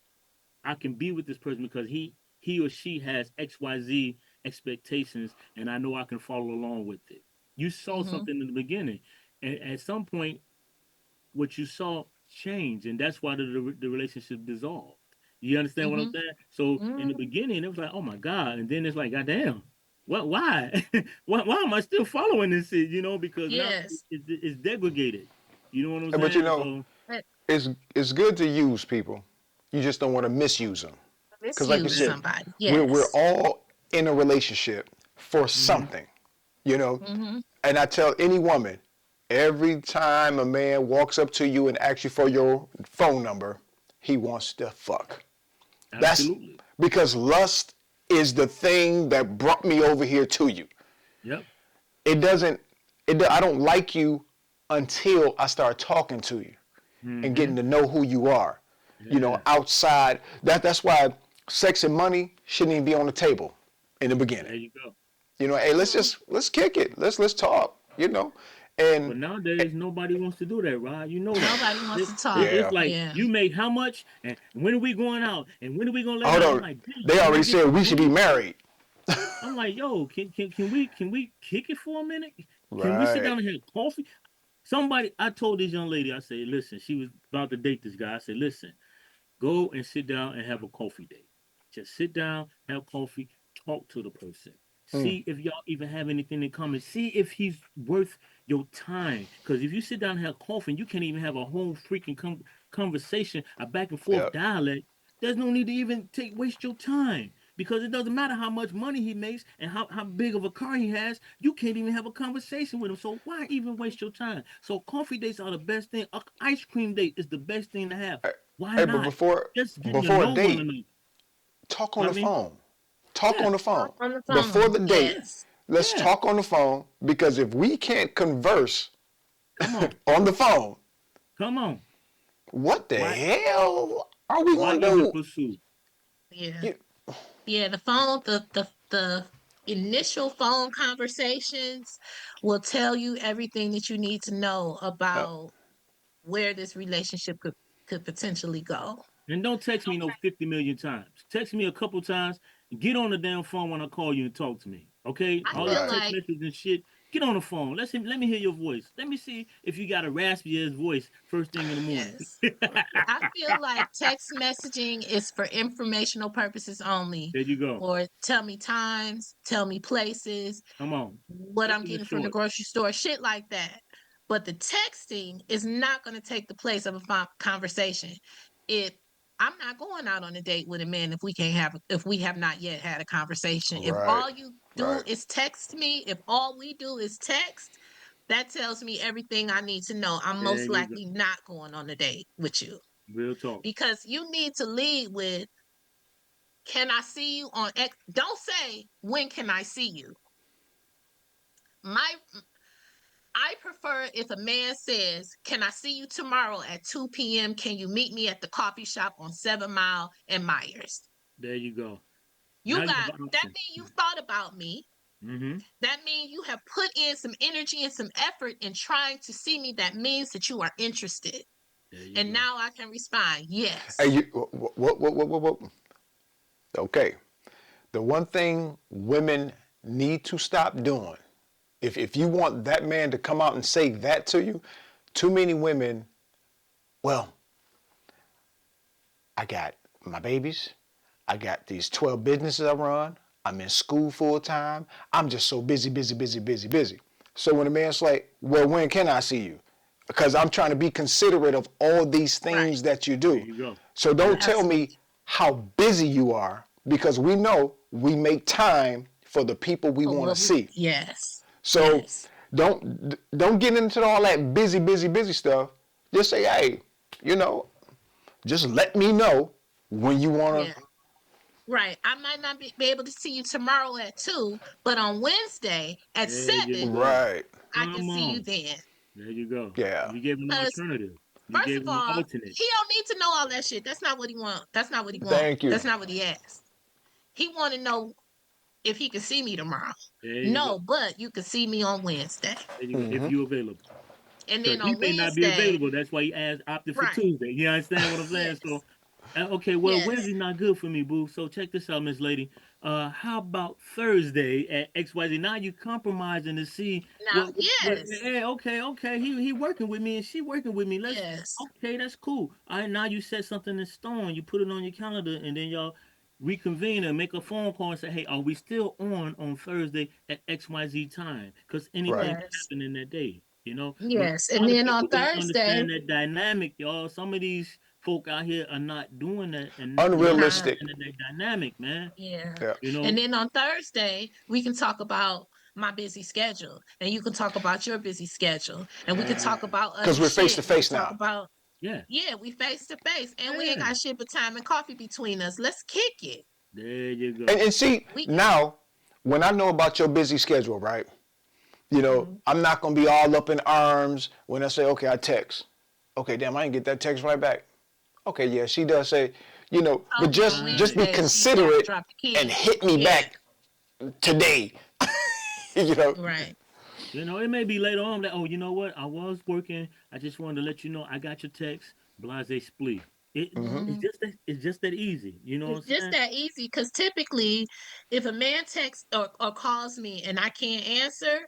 I can be with this person because he or she has XYZ expectations, and I know I can follow along with it." You saw Hmm. something in the beginning, and at some point, what you saw changed, and that's why the relationship dissolved. You understand what I'm Hmm. saying? So in the Hmm. beginning, it was like, oh my God, and then it's like, God damn, what? Why? why am I still following this shit? Because now Yes. it's degraded. You know what I'm But you saying? know, So But it's good to use people. You just don't want to misuse them. Because like you misuse said, somebody. we're Yes. all in a relationship for mm-hmm, something. You know. Hmm. And I tell any woman, every time a man walks up to you and asks you for your phone number, he wants to fuck. That's absolutely, because lust is the thing that brought me over here to you. yep, It doesn't, I don't like you until I start talking to you and mm-hmm, getting to know who you are. yeah, Outside. That's why sex and money shouldn't even be on the table in the there beginning. you go. Hey, Hmm. let's kick it. Let's talk. And But nowadays, nobody wants to do that, Rod. You know that. Nobody wants to talk. It's yeah. like Yeah. you make how much, and when are we going out, and when are we gonna lay Hold down? I'm on. like, damn, They can I already get said some we should be booty? married. I'm like, yo, can we kick it for a minute? Can we sit Right. down and have coffee? Somebody, I told this young lady, I said, listen, she was about to date this guy. I said, listen, go and sit down and have a coffee date. Just sit down, have coffee, talk to the person. Mm. See if y'all even have anything in common. See if he's worth your time. Because if you sit down and have coffee and you can't even have a whole freaking conversation, a back and forth Yep. dialect, there's no need to even waste your time. Because it doesn't matter how much money he makes and how big of a car he has, you can't even have a conversation with him. So why even waste your time? So coffee dates are the best thing. Ice cream date is the best thing to have. Why Hey, but not? Just getting to before a know one date, another. talk on I the mean, phone. Talk yeah, on the phone. Talk on the Before phone. the date, Yes. let's yeah. talk on the phone because if we can't converse Come on, on the phone, come on. what the Why, hell are we why gonna even do? pursue? Yeah. You, Yeah. The phone, the initial phone conversations will tell you everything that you need to know uh, about where this relationship could potentially go. And don't text me no 50 million times. Text me a couple times. Get on the damn phone when I call you and talk to me. Okay? I All this feel Right. text like message and shit. Get on the phone. Let me hear your voice. Let me see if you got a raspy ass voice first thing in the morning. yes. I feel like text messaging is for informational purposes only, There you go. or tell me times, tell me places, Come on. what I'm Simple and getting from the short. grocery store, shit like that. But the texting is not going to take the place of a conversation. If I'm not going out on a date with a man if we have not yet had a conversation. If Right. all you do Right. is text me, if all we do is text, that tells me everything I need to know. I'm There most you go. likely not going on a date with you, Real talk. because you need to lead with, can I see you on X? Don't say, when can I see you? My I prefer if a man says, can I see you tomorrow at 2 p.m.? Can you meet me at the coffee shop on 7 Mile and Myers? There you go. Now You you have got an that option. means you thought about me. Mm-hmm. That means you have put in some energy and some effort in trying to see me. That means that you are interested. There you And go. now I can respond, Hey, yes. you, what? Okay. The one thing women need to stop doing, if you want that man to come out and say that to you, too many women, well, I got my babies, I got these 12 businesses I run, I'm in school full time, I'm just so busy, busy, busy, busy, busy. So when a man's like, well, when can I see you? Because I'm trying to be considerate of all these Right. things that you There do. you go. So don't tell me Absolutely. how busy you are, because we know we make time for the people we Oh, want to well, see. yes. So Yes. don't get into all that busy, busy, busy stuff. Just say, hey, you know, just let me know when you want Yeah. to. Right. I might not be able to see you tomorrow at 2, but on Wednesday at There you 7, go. Right. I can Come see you on. then. There you go. Yeah. You gave him an Because alternative. You first gave of him an all, alternate. he don't need to know all that shit. That's not what he want. That's not what he want. Thank you. That's not what he asked. He want to know if he can see me tomorrow. There you go. No, but you can see me on Wednesday. There you go. If Hmm. you available. And Because then he on may not be Wednesday, available. That's why he asked opted for right. Tuesday. You understand what I'm saying? So Yes. okay, well, Yes. Wednesday's not good for me, boo. So check this out, Miss Lady. How about Thursday at XYZ? Now you compromising to see Now, yes. hey, okay. He working with me and she working with me. Let's Yes. okay, that's cool. All right, now you set something in stone. You put it on your calendar, and then y'all reconvene and make a phone call and say, hey, are we still on Thursday at XYZ time? Because anything can Yes. happen in that day. But Yes. a And lot of then on people don't Thursday, understand that dynamic, y'all. Some of these folk out here are not doing that and not uh-huh. Unrealistic. understanding that dynamic, man. Yeah. Yeah. You And know? then on Thursday, we can talk about my busy schedule. And you can talk about your busy schedule. And we can talk about Because other we're face to shit. We can face talk now. about, Yeah. yeah, we face to face. And we ain't Yeah. got shit but time and coffee between us. Let's kick it. There you And, go. and see, We can, now, when I know about your busy schedule, right? You know, mhm. I'm not going to be all up in arms when I say, okay, I text. Okay, damn, I didn't get that text right back. Okay, yeah, she does say, but Told me on just be Wednesday she got to considerate drop the and kids. hit me Yeah. back today. you know. Right. It may be later on that, oh, you know what? I was working. I just wanted to let you know I got your text. Blase splee. Mhm. It's just that easy. You know what It's I'm just saying? that easy because typically, if a man texts or calls me and I can't answer,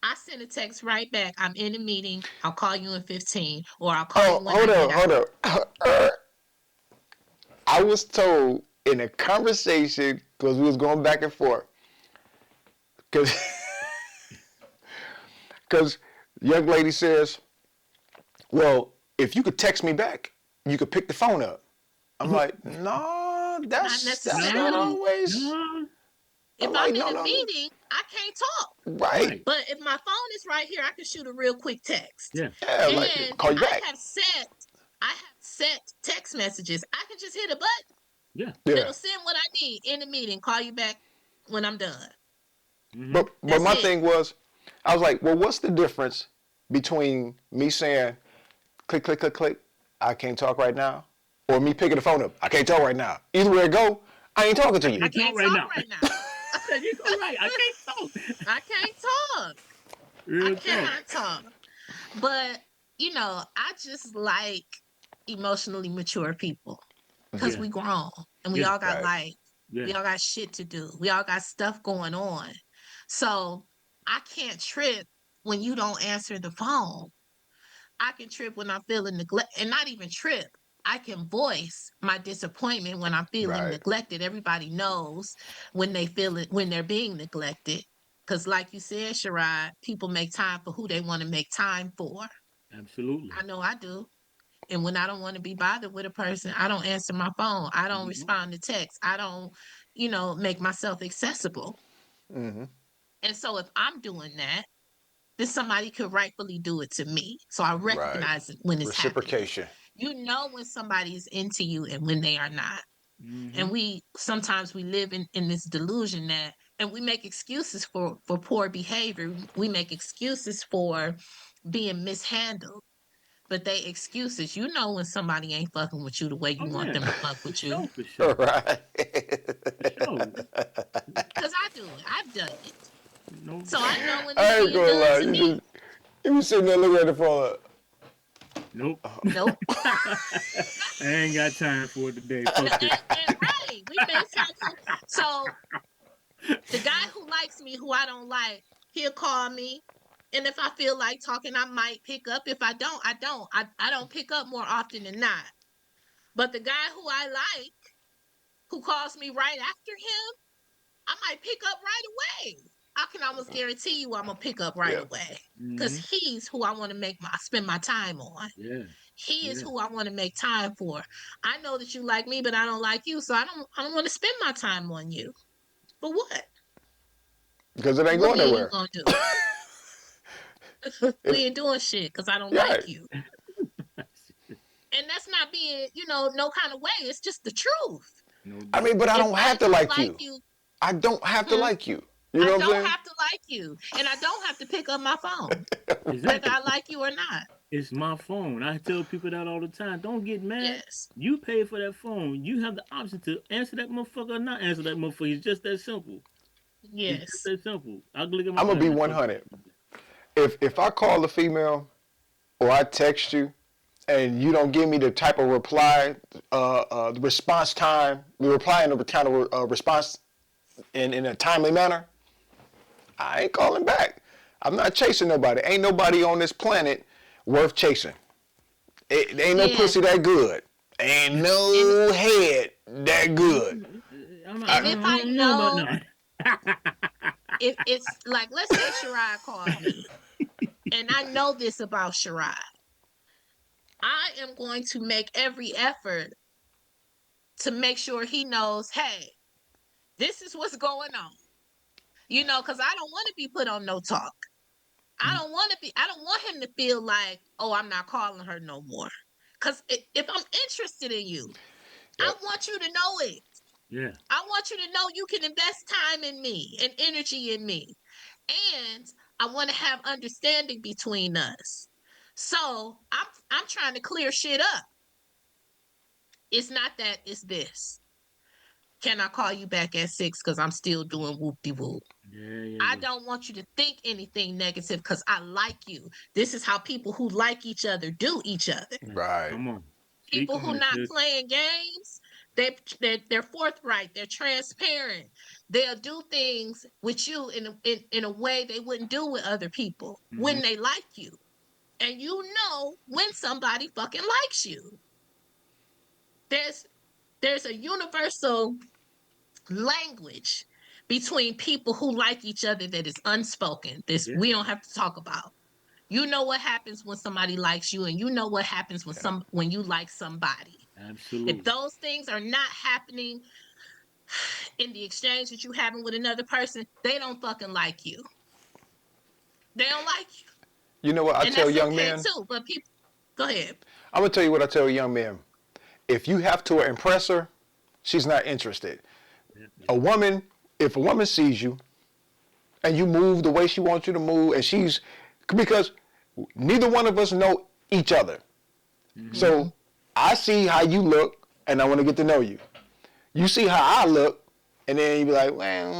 I send a text right back. I'm in a meeting. I'll call you in 15, or I'll call Oh, you when I get out. hold up. I was told in a conversation, because we was going back and forth, because because young lady says, well, if you could text me back, you could pick the phone up. I'm like, no, Not that's not necessarily. always. No. If I'm I'm like, in no, a no, no. meeting, I can't talk. Right. Right. But if my phone is right here, I can shoot a real quick text. Yeah. Yeah, That's like it. And call you back. I have set text messages. I can just hit a button. Yeah. Yeah. It'll send what I need in the meeting. Call you back when I'm done. Mm-hmm. But That's my it. thing was, I was like, well, what's the difference between me saying, click, click, click, click, I can't talk right now, or me picking the phone up, I can't talk right now. Either way it go, I ain't talking I to you. I can't talk can't right talk now. right now. There you go. Right. I can't talk. I can't talk. I Real talk. cannot talk. But, I just like emotionally mature people. because Yeah. we grown and we Yeah. all got Right. life. Yeah. We all got shit to do. We all got stuff going on. So I can't trip when you don't answer the phone. I can trip when I'm feeling neglect, and not even trip. I can voice my disappointment when I'm feeling Right. neglected. Everybody knows when they feel it, when they're being neglected. Because, like you said, Sherrod, people make time for who they want to make time for. Absolutely. I know I do. And when I don't want to be bothered with a person, I don't answer my phone. I don't Mhm. respond to text. I don't, make myself accessible. Mm-hmm. And so if I'm doing that, then somebody could rightfully do it to me. So I Right. recognize it when it's happening. Reciprocation. You know when somebody is into you and when they are not. And Mhm. we sometimes we live in this delusion that, and we make excuses for poor behavior. We make excuses for being mishandled. But they excuses. You know when somebody ain't fucking with you the way you Oh want yeah. them to fuck For with you. sure. For sure. Right. For sure. Cause I do it. I've done it. No. So I know when it's I ain't being gonna done lie. to me. You be sitting there looking at the phone. Nope. Nope. I ain't got time for it today. No, Fuck this. and right. We make time for, so the guy who likes me, who I don't like, he'll call me. And if I feel like talking, I might pick up. If I don't, I don't. I don't pick up more often than not. But the guy who I like, who calls me right after him, I might pick up right away. I can almost guarantee you I'm gonna pick up right Yeah. away. Because Mhm. he's who I want to spend my time on. Yeah. He is Yeah. who I want to make time for. I know that you like me, but I don't like you, so I don't want to spend my time on you. For what? Because it ain't What going me and you nowhere. gonna do? We It, ain't doing shit because I don't yeah. like you. And that's not being, no kind of way. It's just the truth. No I doubt. mean, but I If don't I have to don't like like you. you, I don't have to hmm, like you. You I know what I'm don't saying? have to like you. And I don't have to pick up my phone, whether Exactly. I like you or not. It's my phone. I tell people that all the time. Don't get mad. Yes. You pay for that phone. You have the option to answer that motherfucker or not answer that motherfucker. It's just that simple. It's just Yes. that simple. I can look at my I'm phone. gonna be Man, fuck 100. If I call the female or I text you and you don't give me the type of reply, the response time, the reply in the kind of response in a timely manner, I ain't calling back. I'm not chasing nobody. Ain't nobody on this planet worth chasing. It ain't no Yes. pussy that good. Ain't And no head that good. and if I I don't know about know, that. if it's like, let's say Sherrod called me, and I know this about Sherrod, I am going to make every effort to make sure he knows, hey, this is what's going on. Because I don't want to be put on no talk. I don't want him to feel like, oh, I'm not calling her no more. Because if I'm interested in you, I Yep. want you to know it. Yeah. I want you to know you can invest time in me and energy in me. And I want to have understanding between us. So I'm trying to clear shit up. It's not that, it's this. Can I call you back at 6 because I'm still doing whoop de whoop? Yeah, yeah, I yeah. don't want you to think anything negative because I like you. This is how people who like each other do each other. Yeah. Right. Come on. Speak People on who it, not sis. playing games, they're forthright, they're transparent. They'll do things with you in a way they wouldn't do with other people Mm-hmm. when they like you. And you know when somebody fucking likes you. There's there's a universal language between people who like each other that is unspoken. This Yeah. we don't have to talk about. You know what happens when somebody likes you, and you know what happens Yep. when you like somebody. If Absolutely. those things are not happening in the exchange that you having with another person, they don't fucking like you. They don't like you. You know what I And tell that's young okay men? too. But people, go ahead. I'm gonna tell you what I tell young men. If you have to impress her, she's not interested. Yeah, A yeah. woman, if a woman sees you and you move the way she wants you to move, and because neither one of us know each other. Mm-hmm. Mm-hmm. So I see how you look, and I want to get to know you. You see how I look, and then you be like, well,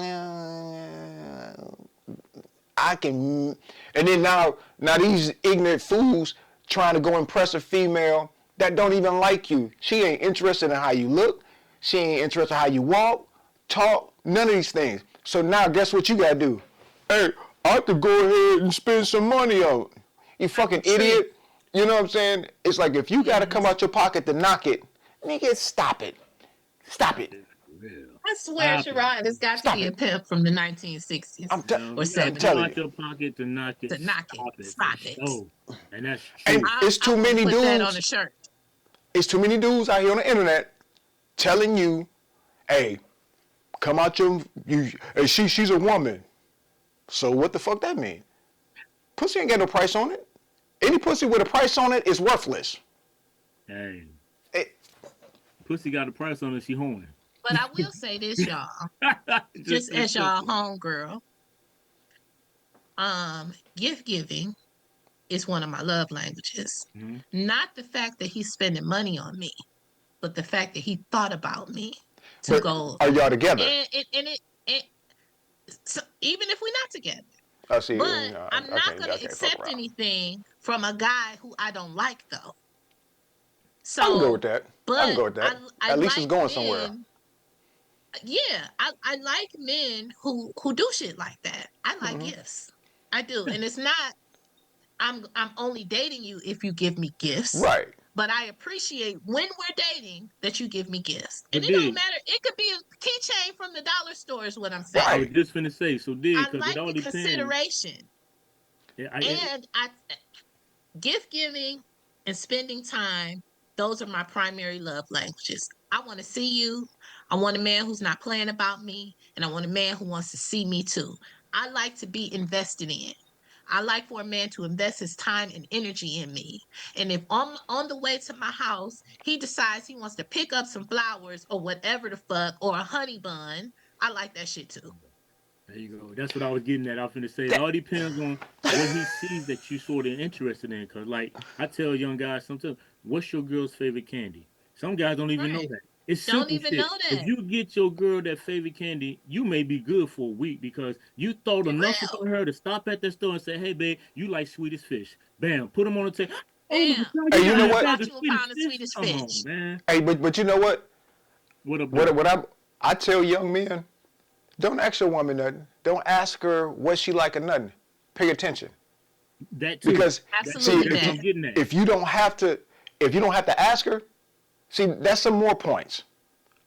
I can. And then now these ignorant fools trying to go impress a female that don't even like you. She ain't interested in how you look. She ain't interested in how you walk, talk, none of these things. So now guess what you gotta do? Hey, I have to go ahead and spend some money on it. You fucking True. idiot. You know what I'm saying? It's like if you gotta come Yes. out your pocket to knock it, nigga, stop it. Stop it. Yeah, for real. I swear, Stop it. Sherrod has got to Stop be a it. pimp from the 1960s You know, or you gotta I'm come 70s telling out you. your pocket to knock it. to knock it. Stop it for Stop it. sure. And that's And true. it's I too want to many put that on a dudes. shirt. It's too many dudes out here on the internet telling you, hey, come out you hey, she's a woman. So what the fuck that mean? Pussy ain't got no price on it. Any pussy with a price on it is worthless. Hey, It, pussy got a price on it. She horny. But I will say this, y'all, Just just that as y'all simple. homegirl, gift giving is one of my love languages. Hmm. Not the fact that he's spending money on me, but the fact that he thought about me to but go are y'all together? and so even if we're not together. I see. But I'm I not can't. going I to can't fuck accept around. anything from a guy who I don't like, though. I can go with So, that. I can but go with that. I At least it's like going somewhere. men. Yeah, I like men who do shit like that. I like Hmm. gifts. I do, and it's not. I'm only dating you if you give me gifts. Right. But I appreciate when we're dating that you give me gifts, and But it don't dig, matter. It could be a keychain from the dollar store. Is what I'm I saying. was Right. just finna say, so dig, I because it like all the depends. consideration, Yeah, and I gift giving and spending time, those are my primary love languages. I want to see you. I want a man who's not playing about me, and I want a man who wants to see me too. I like to be invested in. I like for a man to invest his time and energy in me. And if on the way to my house, he decides he wants to pick up some flowers or whatever the fuck, or a honey bun, I like that shit too. there you go. That's what I was getting at. I was finna say it That, all depends on what he sees that you sort of interested in. Cause like I tell young guys sometimes, what's your girl's favorite candy? Some guys don't even know Right. that. It's Don't simple even shit. know If that. you get your girl that favorite candy, you may be good for a week because you thought For enough real. about her to stop at the store and say, "Hey, babe, you like sweetest fish." Bam, put them on the table. Oh my Bam. god, hey, you you got know me a I what? bag got of you a sweetest pound of fish. sweetest Come on, fish. man. Hey, but you know what? What up, though? I tell young men, don't ask your woman nothing. Don't ask her what she like or nothing. Pay attention. That too. Because That see, too. Absolutely That's what that. I'm getting at. if you don't have to, if you don't have to ask her, see, that's some more points.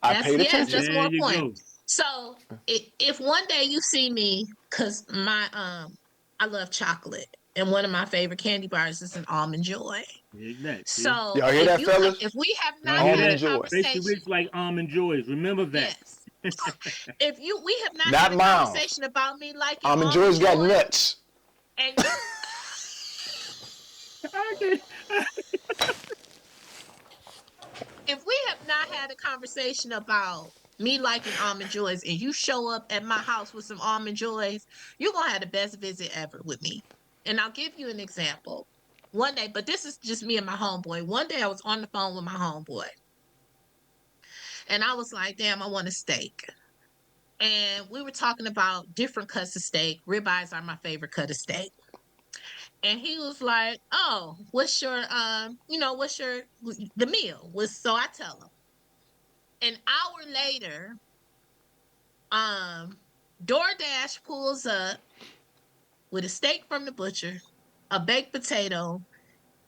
I That's paid yes, attention. that's There more you point. go. So if one day you see me, cause my I love chocolate, and one of my favorite candy bars is an almond joy. Exactly. See? So Y'all hear that, fellas? if we have Y'all not hear had a Almond that? joy, Tracy conversation, Rich like almond joys. Remember that. yes. If we have not had not a miles. conversation about me liking Almond almond joy's got joys, nuts. and Okay. if we have not had a conversation about me liking almond joys and you show up at my house with some almond joys, you're gonna have the best visit ever with me. And I'll give you an example. One day, but this is just me and my homeboy. One day I was on the phone with my homeboy and I was like, damn, I want a steak. And we were talking about different cuts of steak. Ribeyes are my favorite cut of steak. And he was like, oh, what's your what's your the meal? Was so I tell him. An hour later, Um, DoorDash pulls up with a steak from the butcher, a baked potato,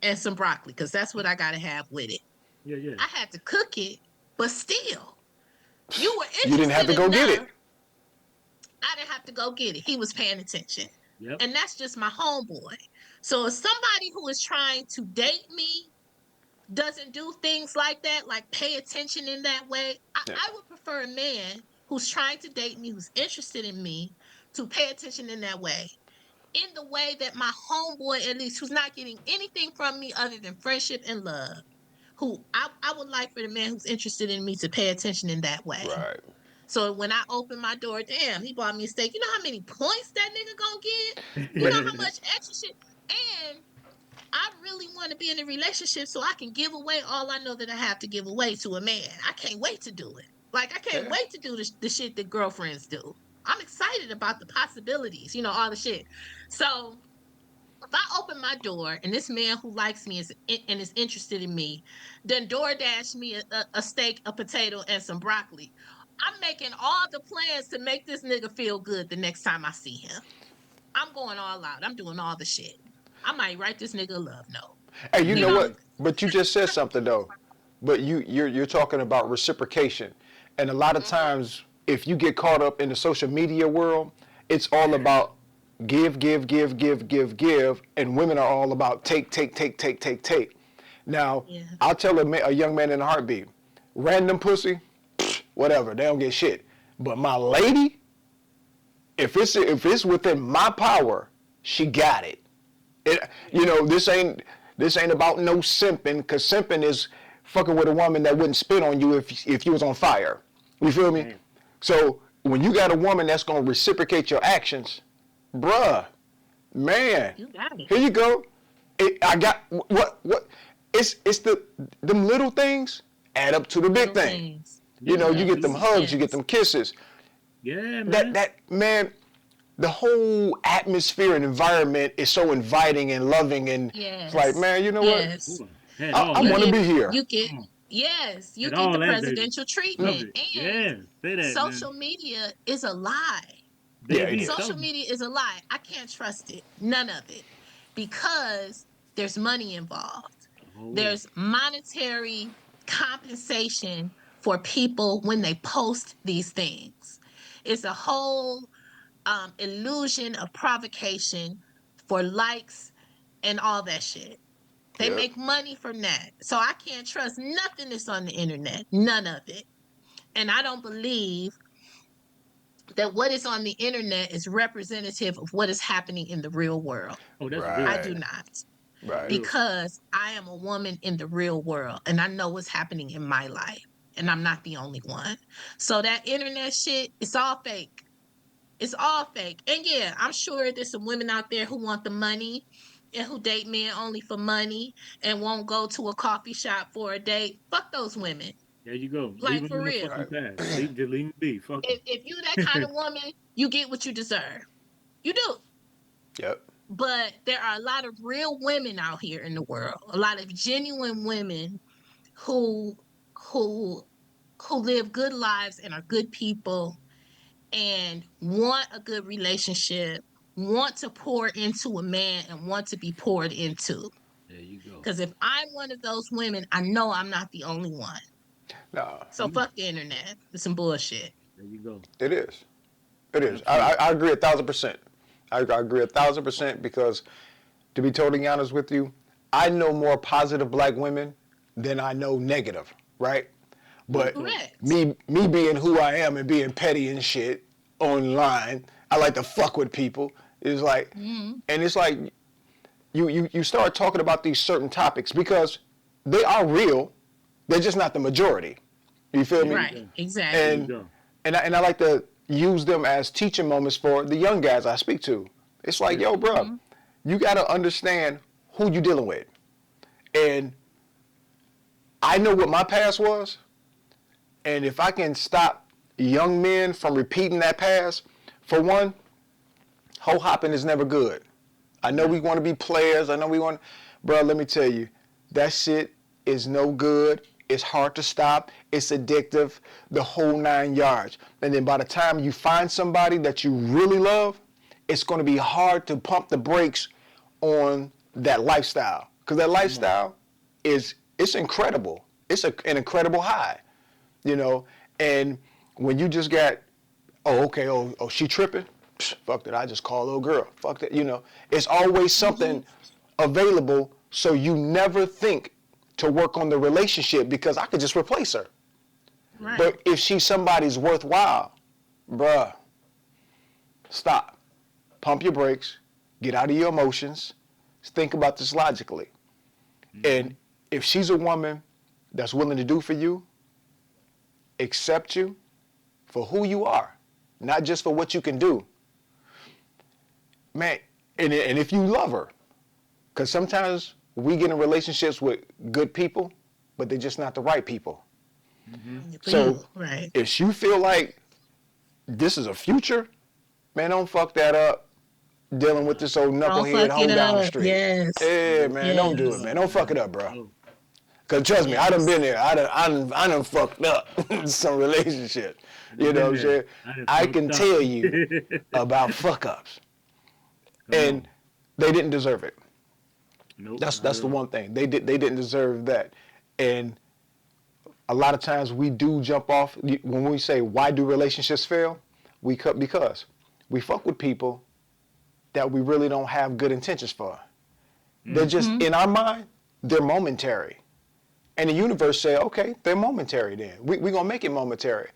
and some broccoli, because that's what I gotta have with it. Yeah, yeah. I had to cook it, but still, you were You didn't have interested to go get enough. it. I didn't have to go get it. He was paying attention. Yep. And that's just my homeboy. So if somebody who is trying to date me doesn't do things like that, like pay attention in that way, Yeah. I would prefer a man who's trying to date me, who's interested in me, to pay attention in that way. In the way that my homeboy, at least, who's not getting anything from me other than friendship and love, who I would like for the man who's interested in me to pay attention in that way. Right. So when I open my door, damn, he bought me a steak. You know how many points that nigga gonna get? You But know how much extra shit? And I really want to be in a relationship so I can give away all I know that I have to give away to a man. I can't wait to do it. Like, I can't yeah, wait to do the shit that girlfriends do. I'm excited about the possibilities, all the shit. So If I open my door and this man who likes me and is interested in me, then DoorDash me a steak, a potato, and some broccoli. I'm making all the plans to make this nigga feel good the next time I see him. I'm going all out. I'm doing all the shit. I might write this nigga a love note. Hey, you You know know, what? But you just said something though. But you're talking about reciprocation, and a lot of times, if you get caught up in the social media world, it's all about give, give, give, give, give, give, and women are all about take, take, take, take, take, take. Now, yeah. I'll tell a young man in a heartbeat, random pussy, whatever, they don't get shit. But my lady, if it's within my power, she got it. You know, this ain't about no simping, because simping is fucking with a woman that wouldn't spit on you if you was on fire. You feel me? Man. So when you got a woman that's gonna reciprocate your actions, bruh, man, You got it. here you go. I got what? It's them little things add up to the big Little thing. things. You know, you Yeah, get them Yes. absolutely. hugs, you get Yes. them kisses. Yeah, man. That man, the whole atmosphere and environment is so inviting and loving, and it's like, Yes. man, you know what? Yes. Ooh, had I all You want to that. get be here. you get Come on. yes, you Had get the all that, baby. presidential Love treatment. it. And Yeah. Say that, man. social media is a lie. Yeah, it Baby, is. tell Social them. media is a lie. I can't trust it. None of it. Because there's money involved. Oh, There's monetary compensation for people when they post these things. It's a whole illusion of provocation for likes and all that shit. They Yep. make money from that. So I can't trust nothing that's on the internet. None of it. And I don't believe that what is on the internet is representative of what is happening in the real world. oh, that's I real. Right. do not. That's Right. real. Because I am a woman in the real world and I know what's happening in my life. And I'm not the only one. So that internet shit, it's all fake. It's all fake. And yeah, I'm sure there's some women out there who want the money and who date men only for money and won't go to a coffee shop for a date. Fuck those women. There you go. Leave Like them for in the real. fucking Right. past. Just leave them be. Fuck If you that kind them. of woman, you get what you deserve. You do. Yep. But there are a lot of real women out here in the world. A lot of genuine women who who who live good lives and are good people and want a good relationship, want to pour into a man and want to be poured into. There you go. Because if I'm one of those women, I know I'm not the only one. No, So fuck the internet. It's some bullshit. There you go. it is. It is. Absolutely. I agree 1,000%. I agree 1,000% because, to be totally honest with you, I know more positive black women than I know negative, right? Real But talk. Correct. me being who I am and being petty and shit online, I like to fuck with people. It's like, Mm-hmm. and it's like you start talking about these certain topics because they are real. They're just not the majority. You feel There me? you Right. go. There Exactly. you And go. and I like to use them as teaching moments for the young guys I speak to. It's like, Yeah. yo, bro, Mm-hmm. you got to understand who you dealing with. And I know what my past was, and if I can stop young men from repeating that past, for one, hoe hopping is never good. I know Nah. we want to be players. I know we want, bro. Let me tell you, that shit is no good. It's hard to stop. It's addictive. The whole 9 yards. And then by the time you find somebody that you really love, it's going to be hard to pump the brakes on that lifestyle because that Come on. lifestyle it's incredible. It's an incredible high, you know. And when you just got, oh, okay, oh, she tripping. Psh, fuck that. I just call little girl. Fuck that. You know, it's always Mm-hmm. something available, so you never think to work on the relationship because I could just replace her. There you Right. go. But if she's somebody's worthwhile, bruh, stop. Pump your brakes. Get out of your emotions. Think about this logically. Mm-hmm. And if she's a woman that's willing to do for you, accept you for who you are, not just for what you can do, man. And if you love her, because sometimes we get in relationships with good people, but they're just not the right people. Mm-hmm. For So you. Right. if you feel like this is a future, man, don't fuck that up. dealing with this old Don't knucklehead fuck it hoe down the up. street. Yes. Yeah, man, don't do it, Yes. man. Don't fuck it up, bro. No, Cause trust me, I done Yes. been there. I done fucked up some relationships. I You done know been what I'm there. saying? I done I fucked can up. tell you about fuck ups, Come and on. they didn't deserve it. Nope, That's not that's at the all. one thing they didn't deserve that, and a lot of times we do jump off when we say why do relationships fail. We cut because we fuck with people that we really don't have good intentions for. They're Mm. just Mm-hmm. in our mind. They're momentary, and the universe say, okay, they're momentary. Then we gonna make it momentary,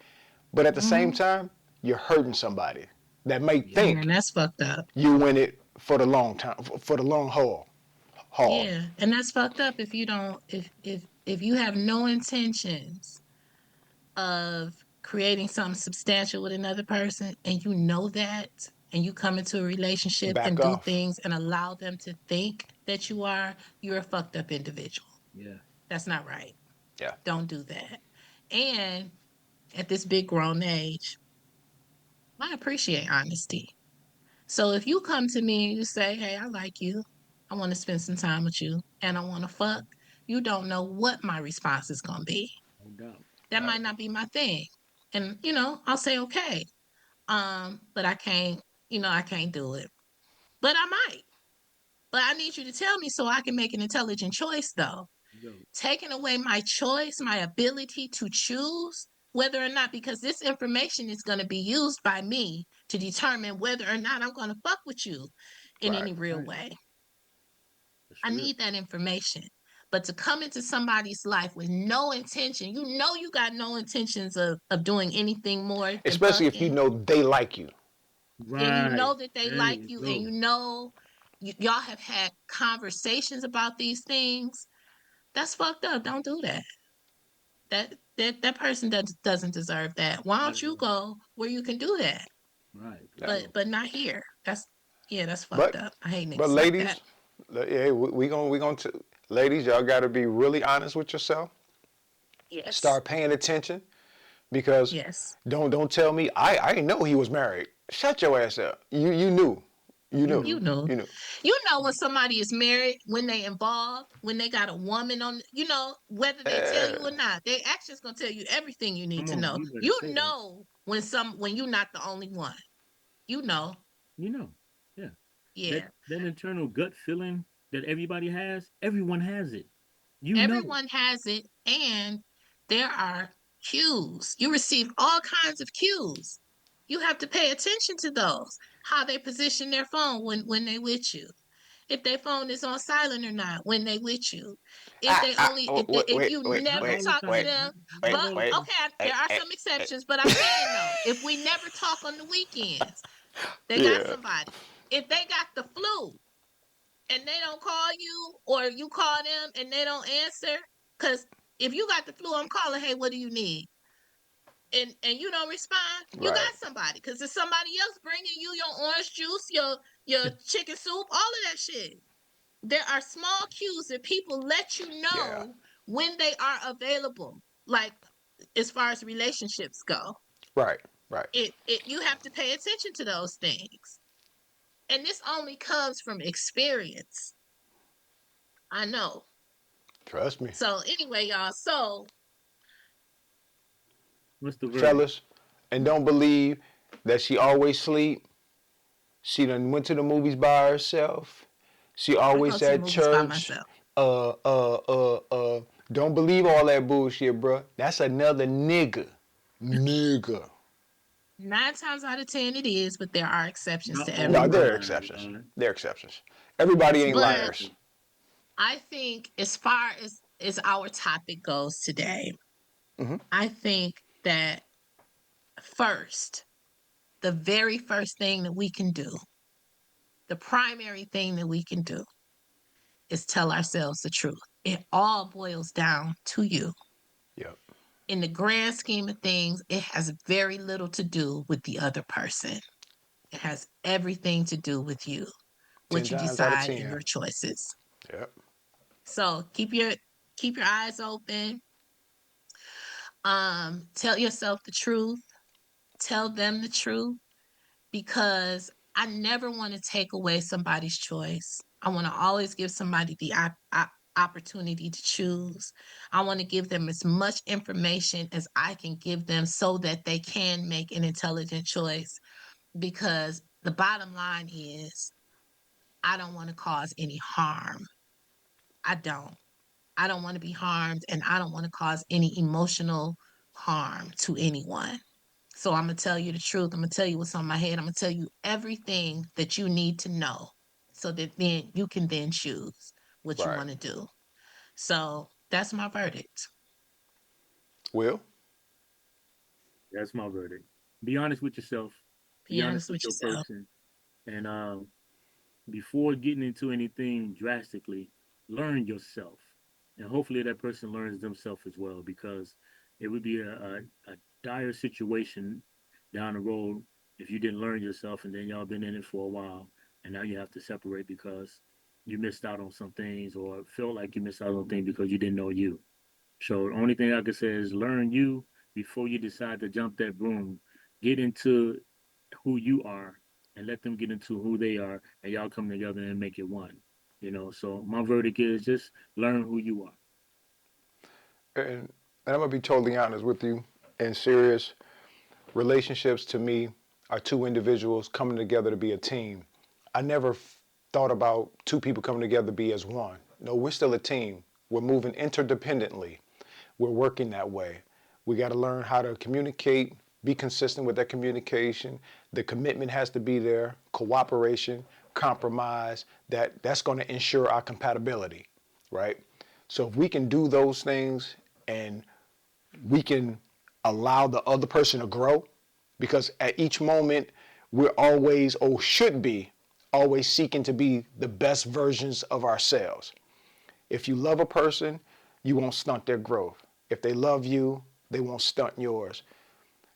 but at the same Mm-hmm. time, you're hurting somebody that may Yeah. Yeah, and think that's fucked up. you win it for the long time, for the long haul. Haul. Yeah, and that's fucked up if you don't if you have no intentions of creating something substantial with another person and you know that and you come into a relationship Back and do off. things and allow them to think that you're a fucked up individual. Yeah. That's not right. Yeah. Don't do that. And at this big grown age, I appreciate honesty. So if you come to me and you say, "Hey, I like you. I want to spend some time with you and I want to fuck," you don't know what my response is going to be. No doubt. That Right. might not be my thing. And I'll say, "Okay." But I can't do it. But I might. But I need you to tell me so I can make an intelligent choice though. Go. Taking away my choice, my ability to choose whether or not, because this information is going to be used by me to determine whether or not I'm going to fuck with you in Right. any real Right. way. That's I real. need that information. But to come into somebody's life with no intention, you got no intentions of doing anything more than Especially if you fucking, know they like you. and you Right. know that they There like you you, and go. y'all have had conversations about these things, that's fucked up. Don't do that. That person doesn't deserve that. Why Not don't at you all. go where you can do that? Right. For Yeah. sure. But not here. That's fucked But up. I hate but niggas like that. ladies, yeah, we gonna ladies, y'all got to be really honest with yourself. Yes. Start paying attention because Yes. don't tell me I didn't know he was married. Shut your ass up. You knew, you You knew, You know. know. you knew. You know when somebody is married, when they involved, when they got a woman on, whether they tell you or not, their actions gonna tell you everything you need Come to on. know. You better You say that. know when you're not the only one. You know. You know. Yeah. Yeah. That internal gut feeling that everybody has, everyone has it. You know. Everyone has it, and there are cues. You receive all kinds of cues. You have to pay attention to those. How they position their phone when they with you. If their phone is on silent or not when they with you. If they only if you Not never all the talk to time. them, Not but all the time. okay, there are some exceptions, but I'm saying though, if we never talk on the weekends, they got Yeah. somebody. If they got the flu, and they don't call you, or you call them and they don't answer, because if you got the flu, I'm calling, hey, what do you need? And you don't respond, you Right. got somebody, because there's somebody else bringing you your orange juice, your chicken soup, all of that shit. There are small cues that people let you Yeah. know when they are available, like as far as relationships go. Right. Right. It you have to pay attention to those things, and this only comes from experience. I know. Trust me, So anyway, y'all. So What's the verdict? fellas, and don't believe that she always sleep. She done went to the movies by herself. She I go always to the at movies by church. myself. Uh, uh, Don't believe all that bullshit, bruh. That's another nigga. Nigga. 9 times out of 10, it is, but there are exceptions Not to every No, all there are rule. guys, exceptions. right? There are exceptions. Everybody Yes, ain't but liars. Exactly. I think as far as our topic goes today, Hmm. I think that first, the very first thing that we can do, the primary thing that we can do, is tell ourselves the truth. It all boils down to you. Yep. In the grand scheme of things, it has very little to do with the other person. It has everything to do with you, Ten what you times out of decide and 10. your choices. Yep. So keep your eyes open. Tell yourself the truth. Tell them the truth, because I never want to take away somebody's choice. I want to always give somebody the opportunity to choose. I want to give them as much information as I can give them so that they can make an intelligent choice. Because the bottom line is, I don't want to cause any harm. I don't. I don't want to be harmed, and I don't want to cause any emotional harm to anyone. So I'm going to tell you the truth. I'm going to tell you what's on my head. I'm going to tell you everything that you need to know so that then you can then choose what you Right. want to do. So that's my verdict. Will? That's my verdict. Be honest with yourself. Be Be honest honest with with your yourself. person. And before getting into anything drastically, learn yourself. And hopefully that person learns themselves as well, because it would be a dire situation down the road if you didn't learn yourself and then y'all been in it for a while and now you have to separate because you missed out on some things or felt like you missed out on things because you didn't know you. So the only thing I could say is learn you before you decide to jump that broom. Get into who you are and let them get into who they are, and y'all come together and make it one. So my verdict is just learn who you are. And I'm gonna be totally honest with you and serious. Relationships to me are two individuals coming together to be a team. I never thought about two people coming together to be as one. No, we're still a team. We're moving interdependently. We're working that way. We got to learn how to communicate, be consistent with that communication. The commitment has to be there, cooperation, compromise. That's going to ensure our compatibility, right? So if we can do those things and we can allow the other person to grow, because at each moment we're always, or should be always, seeking to be the best versions of ourselves. If you love a person, you won't stunt their growth. If they love you, they won't stunt yours.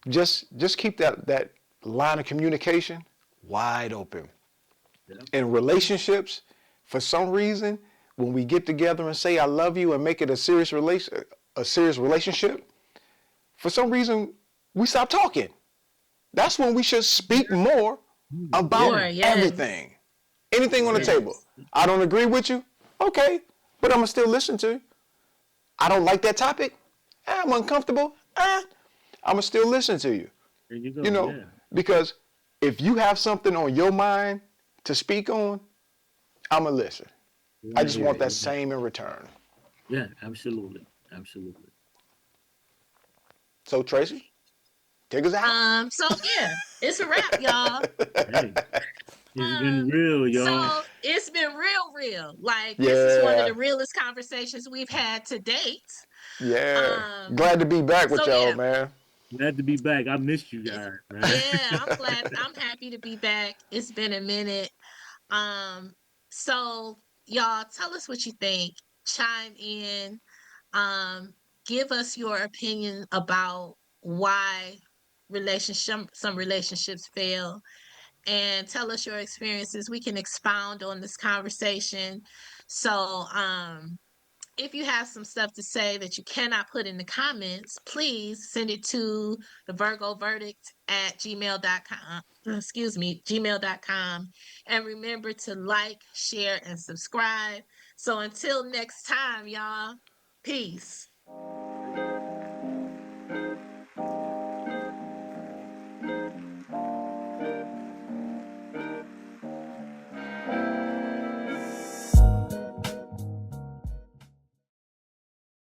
Just keep that line of communication wide open. Yeah. In relationships, for some reason, when we get together and say I love you and make it a serious relationship, for some reason we stop talking. That's when we should speak more about Yeah. More, yes. everything. Anything on the Yeah. table. Yes. I don't agree with you. Okay, but I'm gonna still listen to you. I don't like that topic. I'm uncomfortable. I'm gonna still listen to you. There you You go. know, Yeah. because if you have something on your mind to speak on, I'm gonna listen. You I want to just hear want it. that same in return. Yeah. Absolutely. Absolutely. So Tracy, take us out. So yeah, it's a wrap, y'all. Hey, it's been Um, real, y'all. so it's been real. Like this is one of Yeah, the realest conversations we've had to date. yeah. Um, Glad to be back with so y'all, yeah, man. Glad to be back. I missed you it's guys, man. yeah, I'm glad. I'm happy to be back. It's been a minute. Um, so y'all tell us what you think. Chime in. Um, give us your opinion about why some relationships fail, and tell us your experiences. We can expound on this conversation. So, if you have some stuff to say that you cannot put in the comments, please send it to the Virgo Verdict at gmail.com. Excuse me, gmail.com. And remember to like, share, and subscribe. So until next time, y'all, peace.